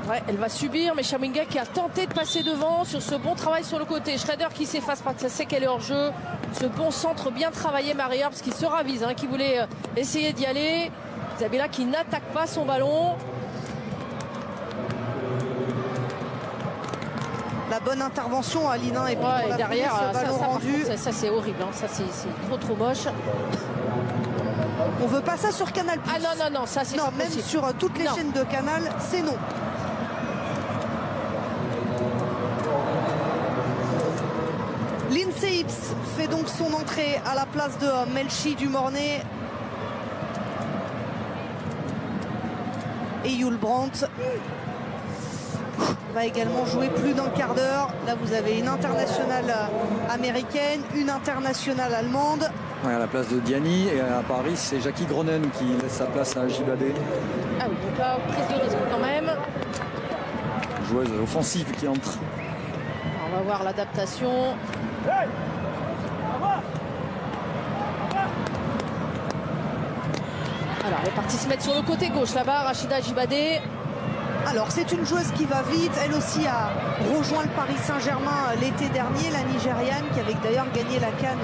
Ouais, elle va subir, mais Chawinga qui a tenté de passer devant sur ce bon travail sur le côté. Schrader qui s'efface parce qu'elle sait qu'elle est hors jeu. Ce bon centre bien travaillé, Mary Earps qui se ravise, qui voulait essayer d'y aller. Isabella qui n'attaque pas son ballon. La bonne intervention à Lina et puis et derrière, ce ballon rendu. Ça c'est horrible, ça c'est trop moche. On veut pas ça sur Canal+. Ah non, ça c'est pas même possible. sur toutes les chaînes de Canal, c'est non. Lindsay Hips fait donc son entrée à la place de Melchi Dumornay. Et Yul Brandt va également jouer plus d'un quart d'heure. Là, vous avez une internationale américaine, une internationale allemande. Ouais, à la place de Diani, et à Paris, c'est Jackie Gronen qui laisse sa place à Jibadé. Ah oui, donc là, prise de risque quand même. Joueuse offensive qui entre. On va voir l'adaptation. Alors, elle est partie se mettre sur le côté gauche là-bas, Rachida Jibadé. Alors, c'est une joueuse qui va vite. Elle aussi a rejoint le Paris Saint-Germain l'été dernier, la Nigériane, qui avait d'ailleurs gagné la CAN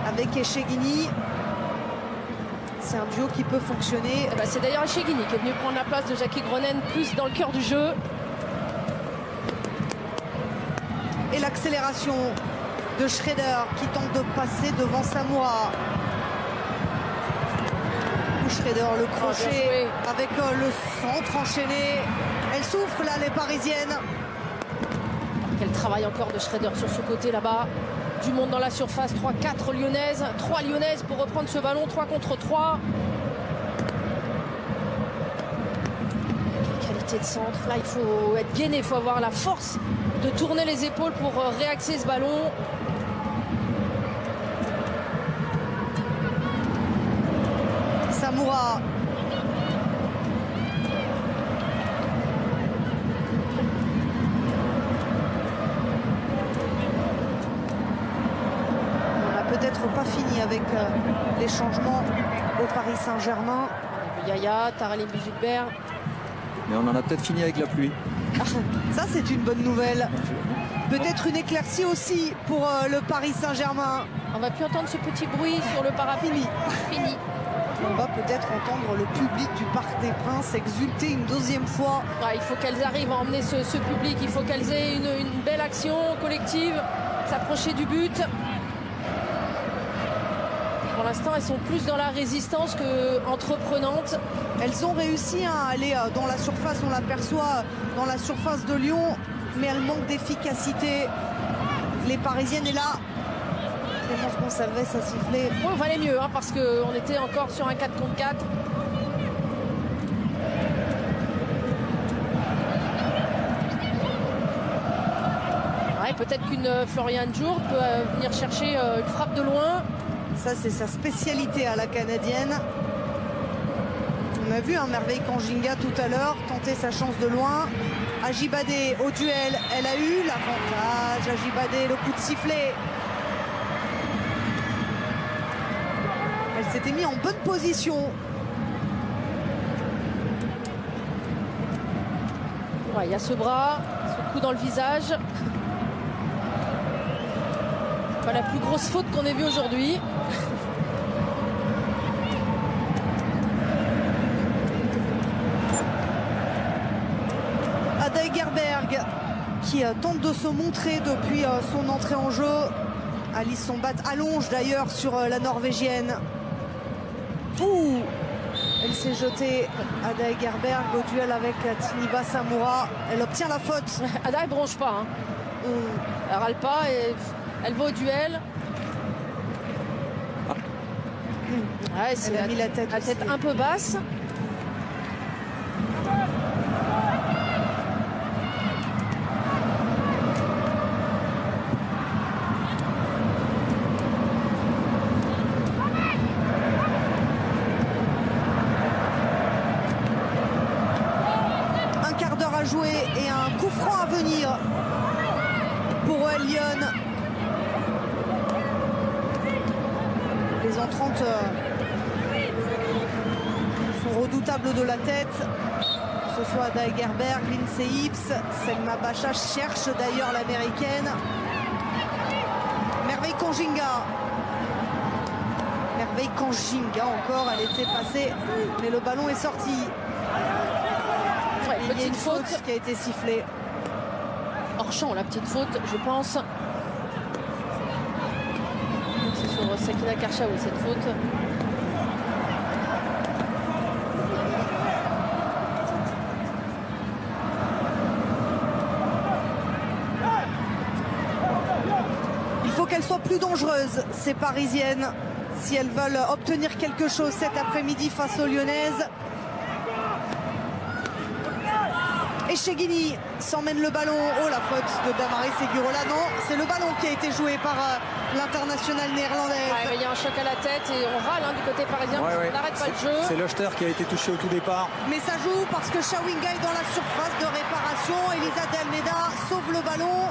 avec Echegini. C'est un duo qui peut fonctionner. C'est d'ailleurs Echegini qui est venu prendre la place de Jackie Gronen, plus dans le cœur du jeu. Et l'accélération de Schrader qui tente de passer devant Samoura. Schrader, le crochet avec le centre enchaîné. Elle souffre là, les Parisiennes. Quel travail encore de Schrader sur ce côté là-bas. Du monde dans la surface, 3-4 lyonnaises. 3 lyonnaises pour reprendre ce ballon, 3 contre 3. Quelle qualité de centre. Là, il faut être gainé, il faut avoir la force de tourner les épaules pour réaxer ce ballon. Samoura. On n'a peut-être pas fini avec les changements au Paris Saint-Germain. Yaya, Taralim Gilbert. Mais on en a peut-être fini avec la pluie. Ça, c'est une bonne nouvelle. Peut-être une éclaircie aussi pour le Paris Saint-Germain. On va plus entendre ce petit bruit sur le parapluie. Fini. On va peut-être entendre le public du Parc des Princes exulter une deuxième fois. Il faut qu'elles arrivent à emmener ce public. Il faut qu'elles aient une belle action collective, s'approcher du but. Pour l'instant, elles sont plus dans la résistance qu'entreprenantes. Elles ont réussi à aller dans la surface, on l'aperçoit dans la surface de Lyon, mais elles manquent d'efficacité. Les Parisiennes, et là, Clémence Gonçalves a sifflé. On valait mieux, parce qu'on était encore sur un 4 contre 4. Peut-être qu'une Floriane Jour peut venir chercher une frappe de loin. Ça, c'est sa spécialité à la canadienne. On a vu Merveille Kanjinga tout à l'heure tenter sa chance de loin. Ajibadé au duel, elle a eu l'avantage. Ajibadé, le coup de sifflet. Elle s'était mise en bonne position. Il y a ce bras, ce coup dans le visage. Pas la plus grosse faute qu'on ait vue aujourd'hui. Garberg qui tente de se montrer depuis son entrée en jeu. Alice Sombat allonge d'ailleurs sur la Norvégienne. Ouh, elle s'est jetée, Ada Egerberg, au duel avec Tiniba Samura. Elle obtient la faute. Ada, elle bronche pas. Hein. Elle râle pas et elle va au duel. Ouais, elle a mis la tête un peu basse. Un quart d'heure à jouer et un coup franc à venir pour OL Lyon. Les entrantes sont redoutables de la tête, que ce soit Ada Egerberg, Lindsey Hibbs, Selma Bacha cherche d'ailleurs l'américaine. Merveille Kanjinga. Merveille Kanjinga encore, elle était passée, mais le ballon est sorti. Ouais, il y a une faute qui a été sifflée. Hors champ, la petite faute, je pense. C'est sur Sakina Karchaoui cette faute. Il faut qu'elles soient plus dangereuses, ces Parisiennes, si elles veulent obtenir quelque chose cet après-midi face aux Lyonnaises. Et Cheghini s'emmène le ballon. Oh, la faute de Damaris Seguirola. Non, c'est le ballon qui a été joué par l'internationale néerlandaise. Ouais, il y a un choc à la tête et on râle du côté parisien. On n'arrête pas le jeu. C'est Löchter qui a été touché au tout départ. Mais ça joue parce que Chawinga est dans la surface de réparation. Elisa de Almeida sauve le ballon.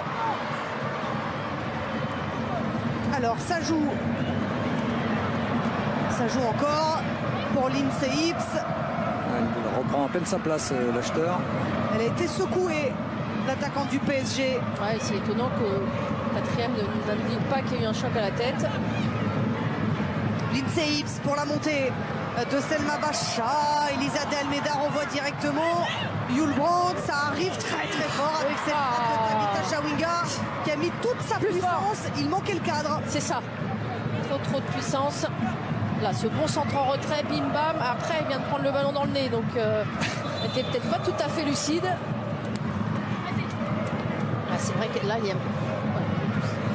Alors ça joue. Ça joue encore pour Lindsey Hibbs. Il reprend à peine sa place, Löchter. Elle a été secouée, l'attaquante du PSG. Ouais, c'est étonnant que le quatrième ne nous indique pas qu'il y a eu un choc à la tête. Lindsey Hibbs pour la montée de Selma Bacha. Elisa de Almeida renvoie directement. Yul Brand, ça arrive très très fort avec cette frappe de Tabitha Chawinga qui a mis toute sa puissance. Il manquait le cadre. C'est ça. Trop de puissance. Là, ce bon centre en retrait, bim bam. Après, elle vient de prendre le ballon dans le nez, donc elle n'était peut-être pas tout à fait lucide. Ah, c'est vrai que là, il y a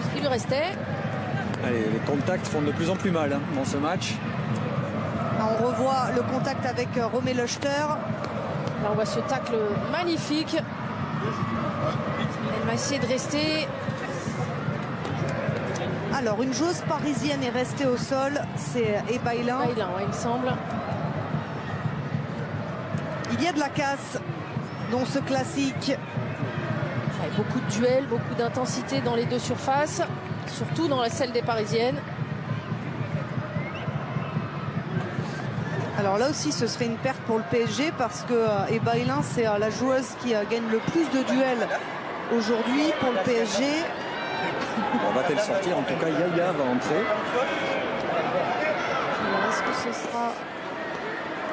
ce qui lui restait. Allez, les contacts font de plus en plus mal dans ce match. On revoit le contact avec Romé Löchter. Là, on voit ce tacle magnifique. Elle va essayer de rester. Alors, une joueuse parisienne est restée au sol, c'est Ebaïlin. Ouais, il me semble. Il y a de la casse dans ce classique. Ouais, beaucoup de duels, beaucoup d'intensité dans les deux surfaces, surtout dans celle des Parisiennes. Alors là aussi, ce serait une perte pour le PSG parce que Ebaïlin, c'est la joueuse qui gagne le plus de duels aujourd'hui pour le PSG. On va-t-elle sortir? En tout cas, Yaya va entrer. Alors, est-ce que ce sera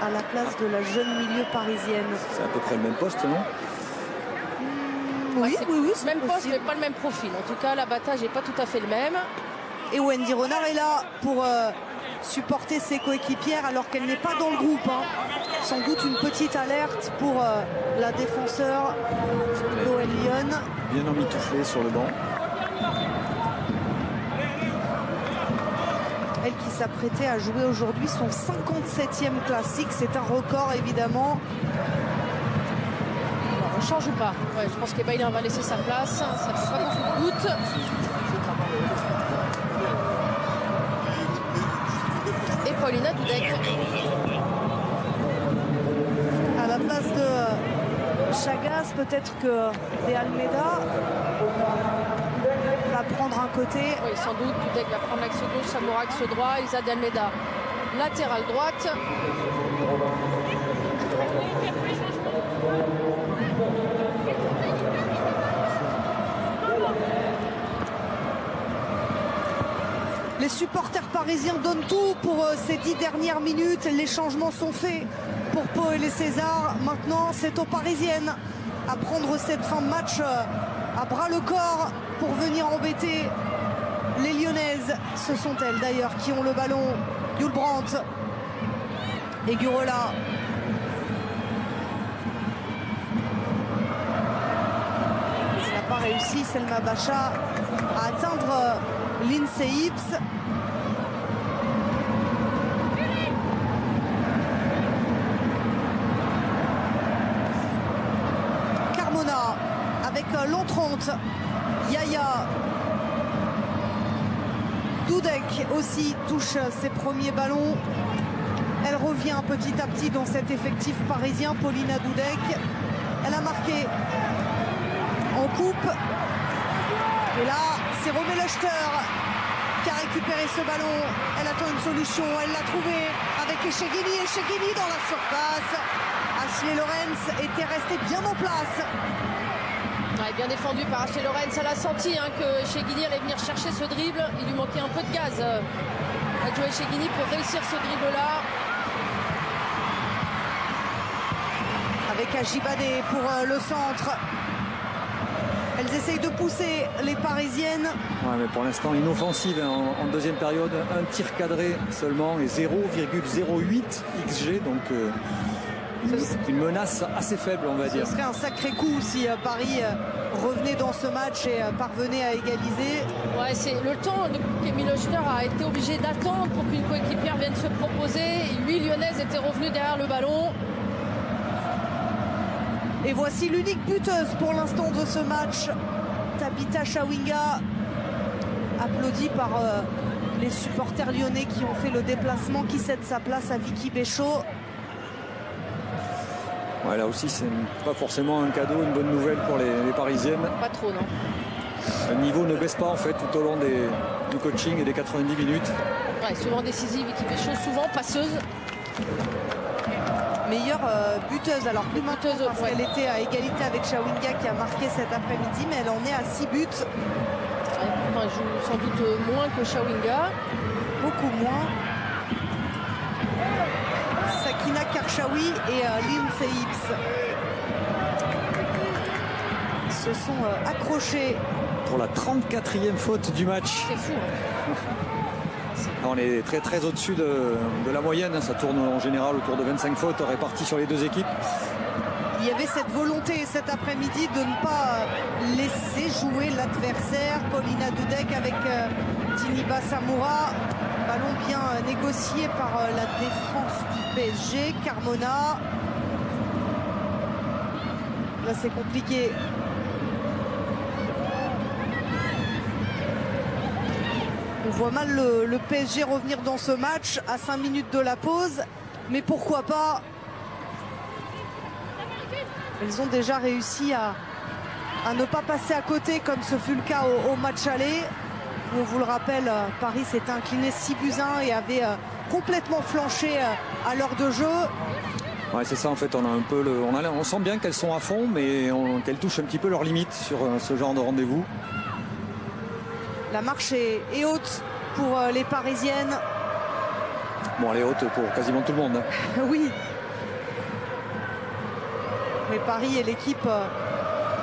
à la place de la jeune milieu parisienne? C'est à peu près le même poste, non? Oui, oui, c'est même poste, mais pas le même profil. En tout cas, l'abattage n'est pas tout à fait le même. Et Wendy Renard est là pour supporter ses coéquipières alors qu'elle n'est pas dans le groupe. Hein. Sans doute une petite alerte pour la défenseur d'OL Lyon. Bien emmitouflée sur le banc. Elle qui s'apprêtait à jouer aujourd'hui son 57e classique. C'est un record évidemment. Alors, on change ou pas? Ouais, je pense qu'Ebaïlin va laisser sa place. Ça ne fait pas beaucoup de doute. Et Paulina Dudek. À la place de Chagas, peut-être que De Almeida va prendre un côté. Oui, sans doute. Dudek va prendre l'axe gauche, Samura axe droit, Elisa de Almeida latérale droite. Les supporters parisiens donnent tout pour ces 10 dernières minutes. Les changements sont faits pour Pau et les Césars. Maintenant, c'est aux Parisiennes à prendre cette fin de match à bras le corps pour venir embêter les Lyonnaises. Ce sont elles d'ailleurs qui ont le ballon. Yulbrandt et Gurola. Il n'a pas réussi, Selma Bacha, à atteindre Lindsay Hibbs. Carmona avec l'entrante. Yaya. Dudek aussi touche ses premiers ballons. Elle revient petit à petit dans cet effectif parisien. Paulina Dudek. Elle a marqué en coupe. Et là, c'est Romé Lechter qui a récupéré ce ballon. Elle attend une solution. Elle l'a trouvé avec Echegini. Echegini dans la surface. Ashley Lorenz était restée bien en place. Ouais, bien défendu par Ashley Lorenz. Elle a senti que Echegini allait venir chercher ce dribble. Il lui manquait un peu de gaz à Joe Echegini pour réussir ce dribble-là. Avec Ajibade pour le centre. Elles essayent de pousser les Parisiennes. Ouais, mais pour l'instant inoffensive en deuxième période. Un tir cadré seulement et 0,08 XG. Donc une menace assez faible, on va dire. Ce serait un sacré coup si Paris revenait dans ce match et parvenait à égaliser. Ouais, c'est le temps qu'Emile Lechter a été obligé d'attendre pour qu'une coéquipière vienne se proposer. Et lui, Lyonnaise, était revenu derrière le ballon. Et voici l'unique buteuse pour l'instant de ce match. Tabitha Chawinga, applaudie par les supporters lyonnais qui ont fait le déplacement, qui cède sa place à Vicky Béchaud. Ouais, là aussi, c'est pas forcément un cadeau, une bonne nouvelle pour les Parisiennes. Pas trop, non. Le niveau ne baisse pas en fait tout au long du coaching et des 90 minutes. Ouais, souvent décisive, Vicky Béchaud, souvent passeuse. Meilleure buteuse, alors plus maintenant parce qu'elle était à égalité avec Chawinga qui a marqué cet après-midi, mais elle en est à 6 buts. Elle joue sans doute moins que Chawinga. Beaucoup moins. Sakina Karchaoui et Lindsay Hibbs se sont accrochés. Pour la 34e faute du match. C'est fou. On est très très au-dessus de la moyenne. Ça tourne en général autour de 25 fautes réparties sur les deux équipes. Il y avait cette volonté cet après-midi de ne pas laisser jouer l'adversaire. Paulina Dudek avec Tiniba Samoura. Ballon bien négocié par la défense du PSG. Carmona. Là c'est compliqué. On voit mal le PSG revenir dans ce match à 5 minutes de la pause. Mais pourquoi pas? Elles ont déjà réussi à ne pas passer à côté comme ce fut le cas au match aller. On vous le rappelle, Paris s'est incliné 6-1 et avait complètement flanché à l'heure de jeu. Ouais, c'est ça en fait, on a un peu on sent bien qu'elles sont à fond, mais qu'elles touchent un petit peu leurs limites sur ce genre de rendez-vous. La marche est haute pour les Parisiennes. Bon, elle est haute pour quasiment tout le monde. Oui. Mais Paris est l'équipe,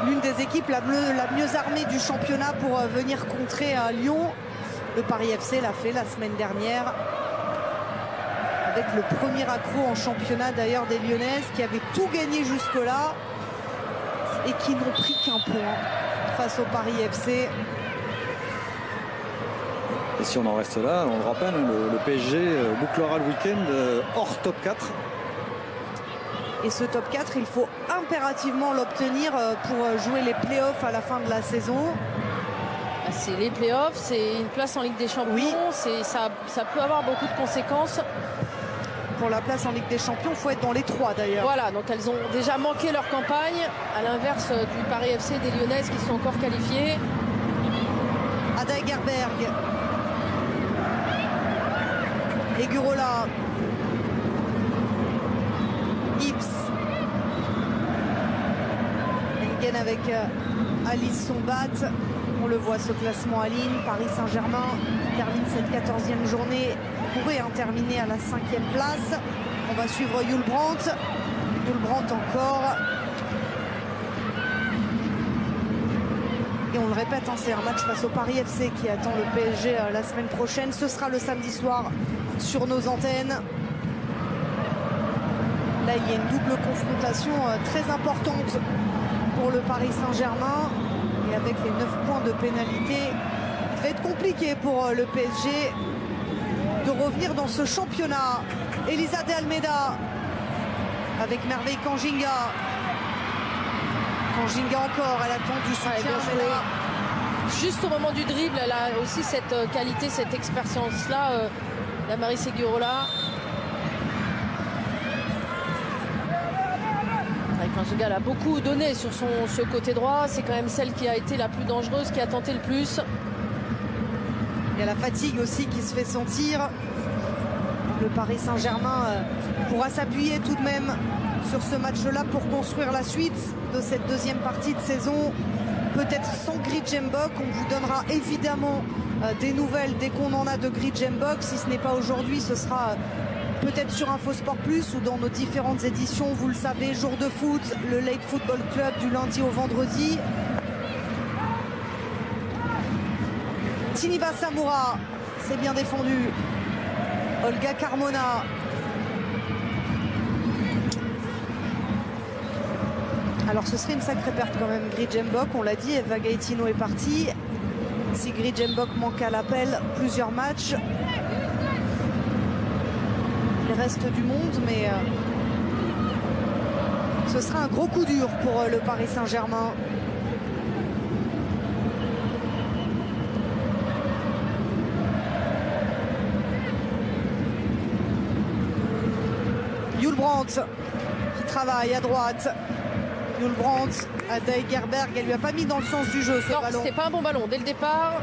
l'une des équipes la mieux armée du championnat pour venir contrer Lyon. Le Paris FC l'a fait la semaine dernière. Avec le premier accro en championnat d'ailleurs des Lyonnaises qui avaient tout gagné jusque-là et qui n'ont pris qu'un point face au Paris FC. Et si on en reste là, on le rappelle, le PSG bouclera le week-end hors top 4. Et ce top 4, il faut impérativement l'obtenir pour jouer les playoffs à la fin de la saison. C'est les playoffs, c'est une place en Ligue des Champions. Oui. Ça peut avoir beaucoup de conséquences. Pour la place en Ligue des Champions, il faut être dans les 3 d'ailleurs. Voilà, donc elles ont déjà manqué leur campagne, à l'inverse du Paris FC et des Lyonnaises qui sont encore qualifiées. Ada Egerberg. Et Gurola. Hibbs. Engen avec Alice Sombat. On le voit ce classement à ligne. Paris Saint-Germain termine cette 14e journée. Pourrait terminer à la 5e place. On va suivre Yulbrandt. Yulbrandt encore. Et on le répète, hein, c'est un match face au Paris FC qui attend le PSG la semaine prochaine. Ce sera le samedi soir sur nos antennes. Là, il y a une double confrontation très importante pour le Paris Saint-Germain. Et avec les 9 points de pénalité, il va être compliqué pour le PSG de revenir dans ce championnat. Elisa de Almeida avec Merveille Kanginga. Kanginga encore, elle attend du soutien. Mais là... Juste au moment du dribble, elle a aussi cette qualité, cette expérience-là, la Marie Seguirola. Kanginga, elle a beaucoup donné sur ce côté droit. C'est quand même celle qui a été la plus dangereuse, qui a tenté le plus. Il y a la fatigue aussi qui se fait sentir. Le Paris Saint-Germain pourra s'appuyer tout de même sur ce match-là pour construire la suite de cette deuxième partie de saison. Peut-être sans Grijembok. On vous donnera évidemment des nouvelles dès qu'on en a de Grijembok. Si ce n'est pas aujourd'hui, ce sera peut-être sur InfoSport Plus ou dans nos différentes éditions. Vous le savez, jour de foot, le Lake Football Club du lundi au vendredi. Tiniba Samoura, c'est bien défendu. Olga Carmona. Alors ce serait une sacrée perte quand même, Grijembok, on l'a dit, Eva Gaetino est partie. Si Grijembok manque à l'appel, plusieurs matchs. Il reste du monde, mais ce sera un gros coup dur pour le Paris Saint-Germain. Yul Brandt qui travaille à droite. Yul Brandt, Ada Egerberg, elle lui a pas mis dans le sens du jeu ce ballon. Non, c'était pas un bon ballon dès le départ.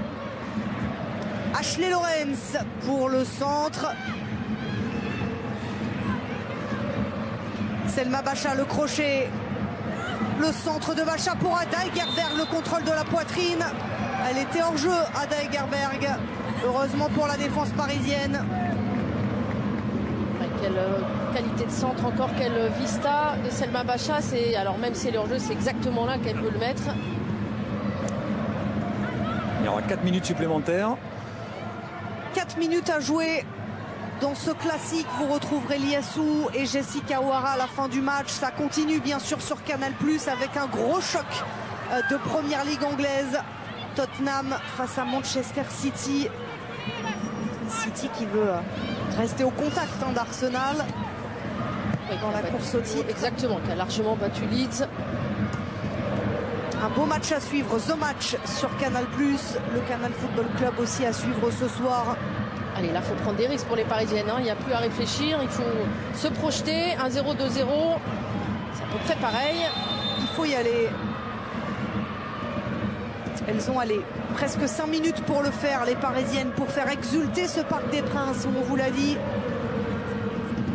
Ashley Lorenz pour le centre. Selma Bacha, le crochet. Le centre de Bacha pour Ada Egerberg, le contrôle de la poitrine. Elle était hors jeu, Ada Egerberg. Heureusement pour la défense parisienne. Quelle qualité de centre encore, quelle vista de Selma Bacha. Alors même si elle est hors jeu, c'est exactement là qu'elle veut le mettre. Il y aura 4 minutes supplémentaires. 4 minutes à jouer dans ce classique. Vous retrouverez Liassou et Jessica Ouara à la fin du match. Ça continue bien sûr sur Canal+, avec un gros choc de première ligue anglaise. Tottenham face à Manchester City. City qui veut rester au contact d'Arsenal dans la course au titre. Exactement, qui a largement battu Leeds. Un beau match à suivre, The Match sur Canal+, le Canal Football Club aussi à suivre ce soir. Allez, là, il faut prendre des risques pour les Parisiennes. Il n'y a plus à réfléchir, il faut se projeter. 1-0, 2-0, c'est à peu près pareil. Il faut y aller. Elles ont allé presque 5 minutes pour le faire, les Parisiennes, pour faire exulter ce Parc des Princes, où on vous l'a dit.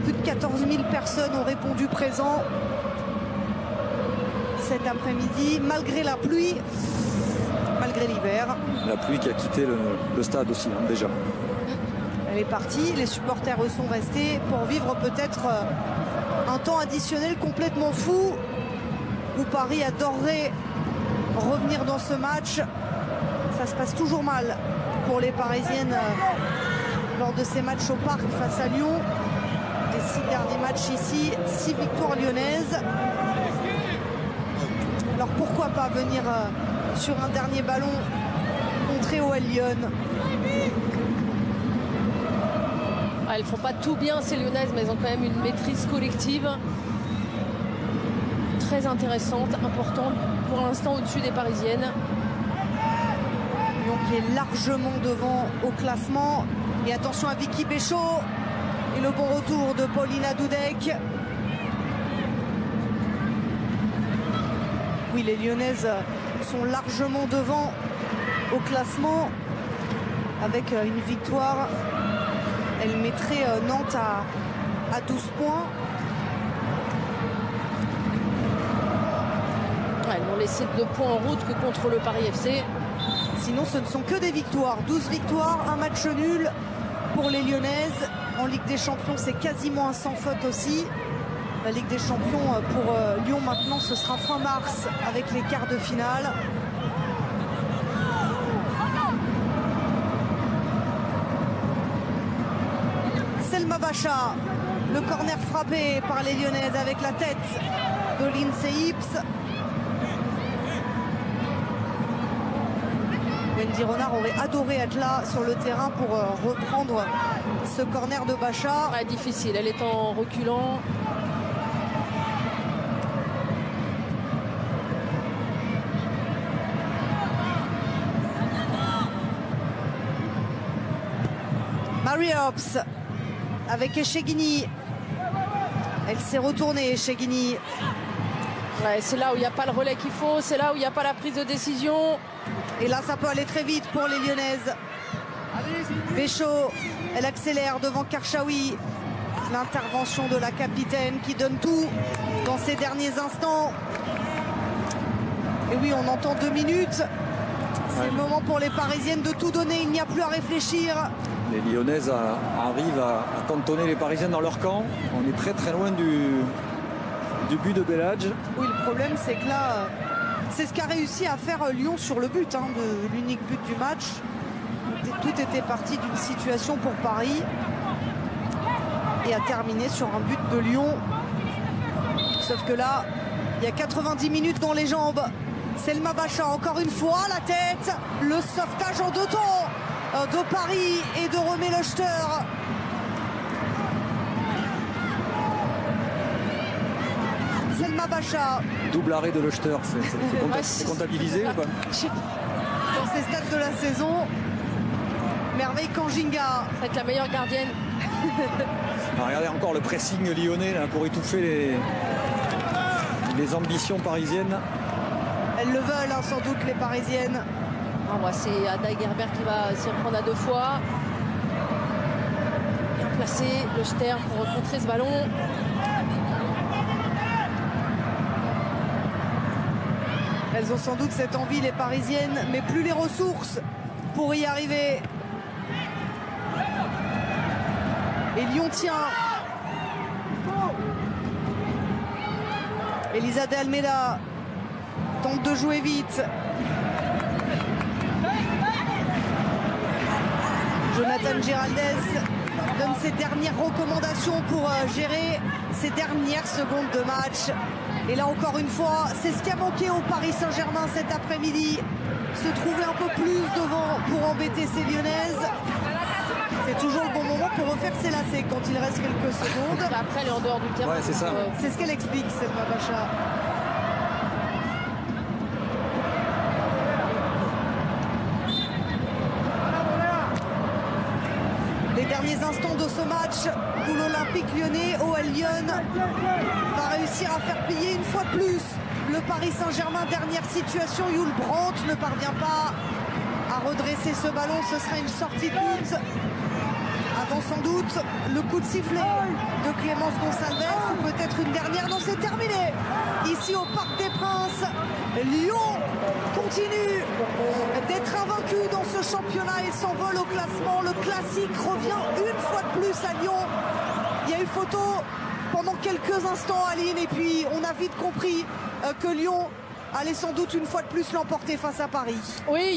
Plus de 14 000 personnes ont répondu présent cet après-midi, malgré la pluie, malgré l'hiver. La pluie qui a quitté le stade aussi, hein, déjà. Elle est partie, les supporters eux sont restés pour vivre peut-être un temps additionnel complètement fou, où Paris adorerait revenir dans ce match. Ça se passe toujours mal pour les Parisiennes lors de ces matchs au Parc face à Lyon. Les 6 derniers matchs ici, 6 victoires lyonnaises. Alors pourquoi pas venir sur un dernier ballon contrer OL Lyon. Elles font pas tout bien ces Lyonnaises, mais elles ont quand même une maîtrise collective très intéressante, importante, pour l'instant au-dessus des Parisiennes. Lyon qui est largement devant au classement. Et attention à Vicky Béchot. Et le bon retour de Paulina Dudek. Oui, les Lyonnaises sont largement devant au classement. Avec une victoire, elle mettrait Nantes à 12 points. Elles n'ont laissé 2 points en route que contre le Paris FC. Sinon, ce ne sont que des victoires. 12 victoires, un match nul pour les Lyonnaises. En Ligue des Champions, c'est quasiment un sans faute aussi. La Ligue des Champions pour Lyon maintenant, ce sera fin mars avec les quarts de finale. Selma Bacha. Le corner frappé par les Lyonnaises avec la tête de Lindsay Hips. Wendy Renard aurait adoré être là sur le terrain pour reprendre ce corner de Bacha. Ouais, difficile, elle est en reculant. Mary Hobbs avec Echegini. Elle s'est retournée, Echegini. Ouais, c'est là où il n'y a pas le relais qu'il faut, c'est là où il n'y a pas la prise de décision. Et là, ça peut aller très vite pour les Lyonnaises. Béchaud, elle accélère devant Karchaoui. L'intervention de la capitaine qui donne tout dans ces derniers instants. Et oui, on entend 2 minutes. C'est le moment pour les Parisiennes de tout donner. Il n'y a plus à réfléchir. Les Lyonnaises arrivent à cantonner les Parisiennes dans leur camp. On est très très loin du but de Belhadj. Oui, le problème, c'est que là, c'est ce qu'a réussi à faire Lyon sur le but, de l'unique but du match. Tout était parti d'une situation pour Paris et a terminé sur un but de Lyon. Sauf que là, il y a 90 minutes dans les jambes. Selma Bacha, encore une fois, la tête, le sauvetage en 2 temps de Paris et de Romé Lechter. Selma Bacha. Double arrêt de Lechter, c'est comptabilisé ou pas? Dans ces stades de la saison, Merveille Kanjinga. Ça va être la meilleure gardienne. Regardez encore le pressing lyonnais là, pour étouffer les ambitions parisiennes. Elles le veulent sans doute, les Parisiennes. C'est Ada Gerber qui va s'y reprendre à 2 fois. Bien placé, Lechter pour contrer ce ballon. Elles ont sans doute cette envie, les Parisiennes, mais plus les ressources pour y arriver. Et Lyon tient. Elisa de Almeida tente de jouer vite. Jonathan Giraldez donne ses dernières recommandations pour gérer ces dernières secondes de match. Et là encore une fois, c'est ce qui a manqué au Paris Saint-Germain cet après-midi. Se trouver un peu plus devant pour embêter ces Lyonnaises. C'est toujours le bon moment pour refaire ses lacets quand il reste quelques secondes. Après, elle est en dehors du terrain. Ouais, c'est ça. C'est ce qu'elle explique, Selma Bacha. Les derniers instants de ce match où l'Olympique lyonnais, OL Lyon, va réussir à faire plier une fois de plus le Paris Saint-Germain. Dernière situation, Yul Brandt ne parvient pas à redresser ce ballon. Ce sera une sortie de but. Avant sans doute le coup de sifflet de Clémence Gonçalves ou peut-être une dernière. Non, c'est terminé. Ici au Parc des Princes, Lyon continue d'être invaincu dans ce championnat et s'envole au classement. Le classique revient une fois de plus à Lyon. Il y a eu photo pendant quelques instants, Aline, et puis on a vite compris que Lyon allait sans doute une fois de plus l'emporter face à Paris. Oui.